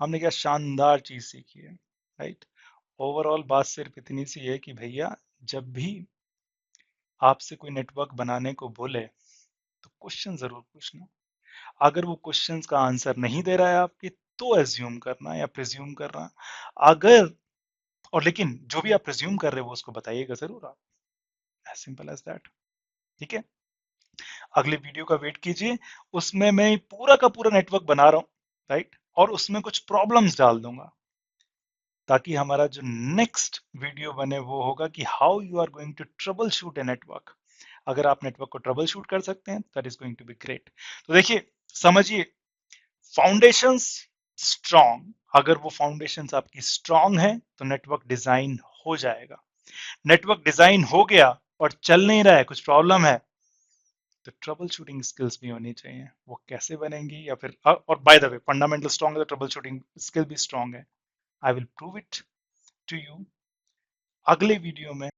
A: हमने क्या शानदार चीज सीखी है, राइट। ओवरऑल बात सिर्फ इतनी सी है कि भैया, जब भी आपसे कोई नेटवर्क बनाने को बोले तो क्वेश्चन जरूर पूछना। अगर वो क्वेश्चंस का आंसर नहीं दे रहा है आपके, तो एज्यूम करना या प्रिज्यूम करना। अगर, और लेकिन जो भी आप प्रिज्यूम कर रहे हो वो उसको बताइएगा जरूर आप, एज सिंपल एज दैट, ठीक है। अगले वीडियो का वेट कीजिए, उसमें मैं पूरा का पूरा नेटवर्क बना रहा हूँ, राइट, और उसमें कुछ प्रॉब्लम्स डाल दूंगा, ताकि हमारा जो नेक्स्ट वीडियो बने वो होगा कि how you are going to trouble shoot a network. अगर आप नेटवर्क को ट्रबल शूट कर सकते हैं, that is going to be great. तो देखिए, समझिए, फाउंडेशंस स्ट्रॉन्ग, अगर वो फाउंडेशंस आपकी स्ट्रॉन्ग है तो नेटवर्क डिजाइन हो जाएगा। नेटवर्क डिजाइन हो गया और चल नहीं रहा है, कुछ प्रॉब्लम है, तो ट्रबल शूटिंग स्किल्स भी होनी चाहिए। वो कैसे बनेंगी, या फिर और by the way, fundamental strong है तो ट्रबल शूटिंग स्किल भी स्ट्रॉन्ग है। I will prove it to you अगले वीडियो में।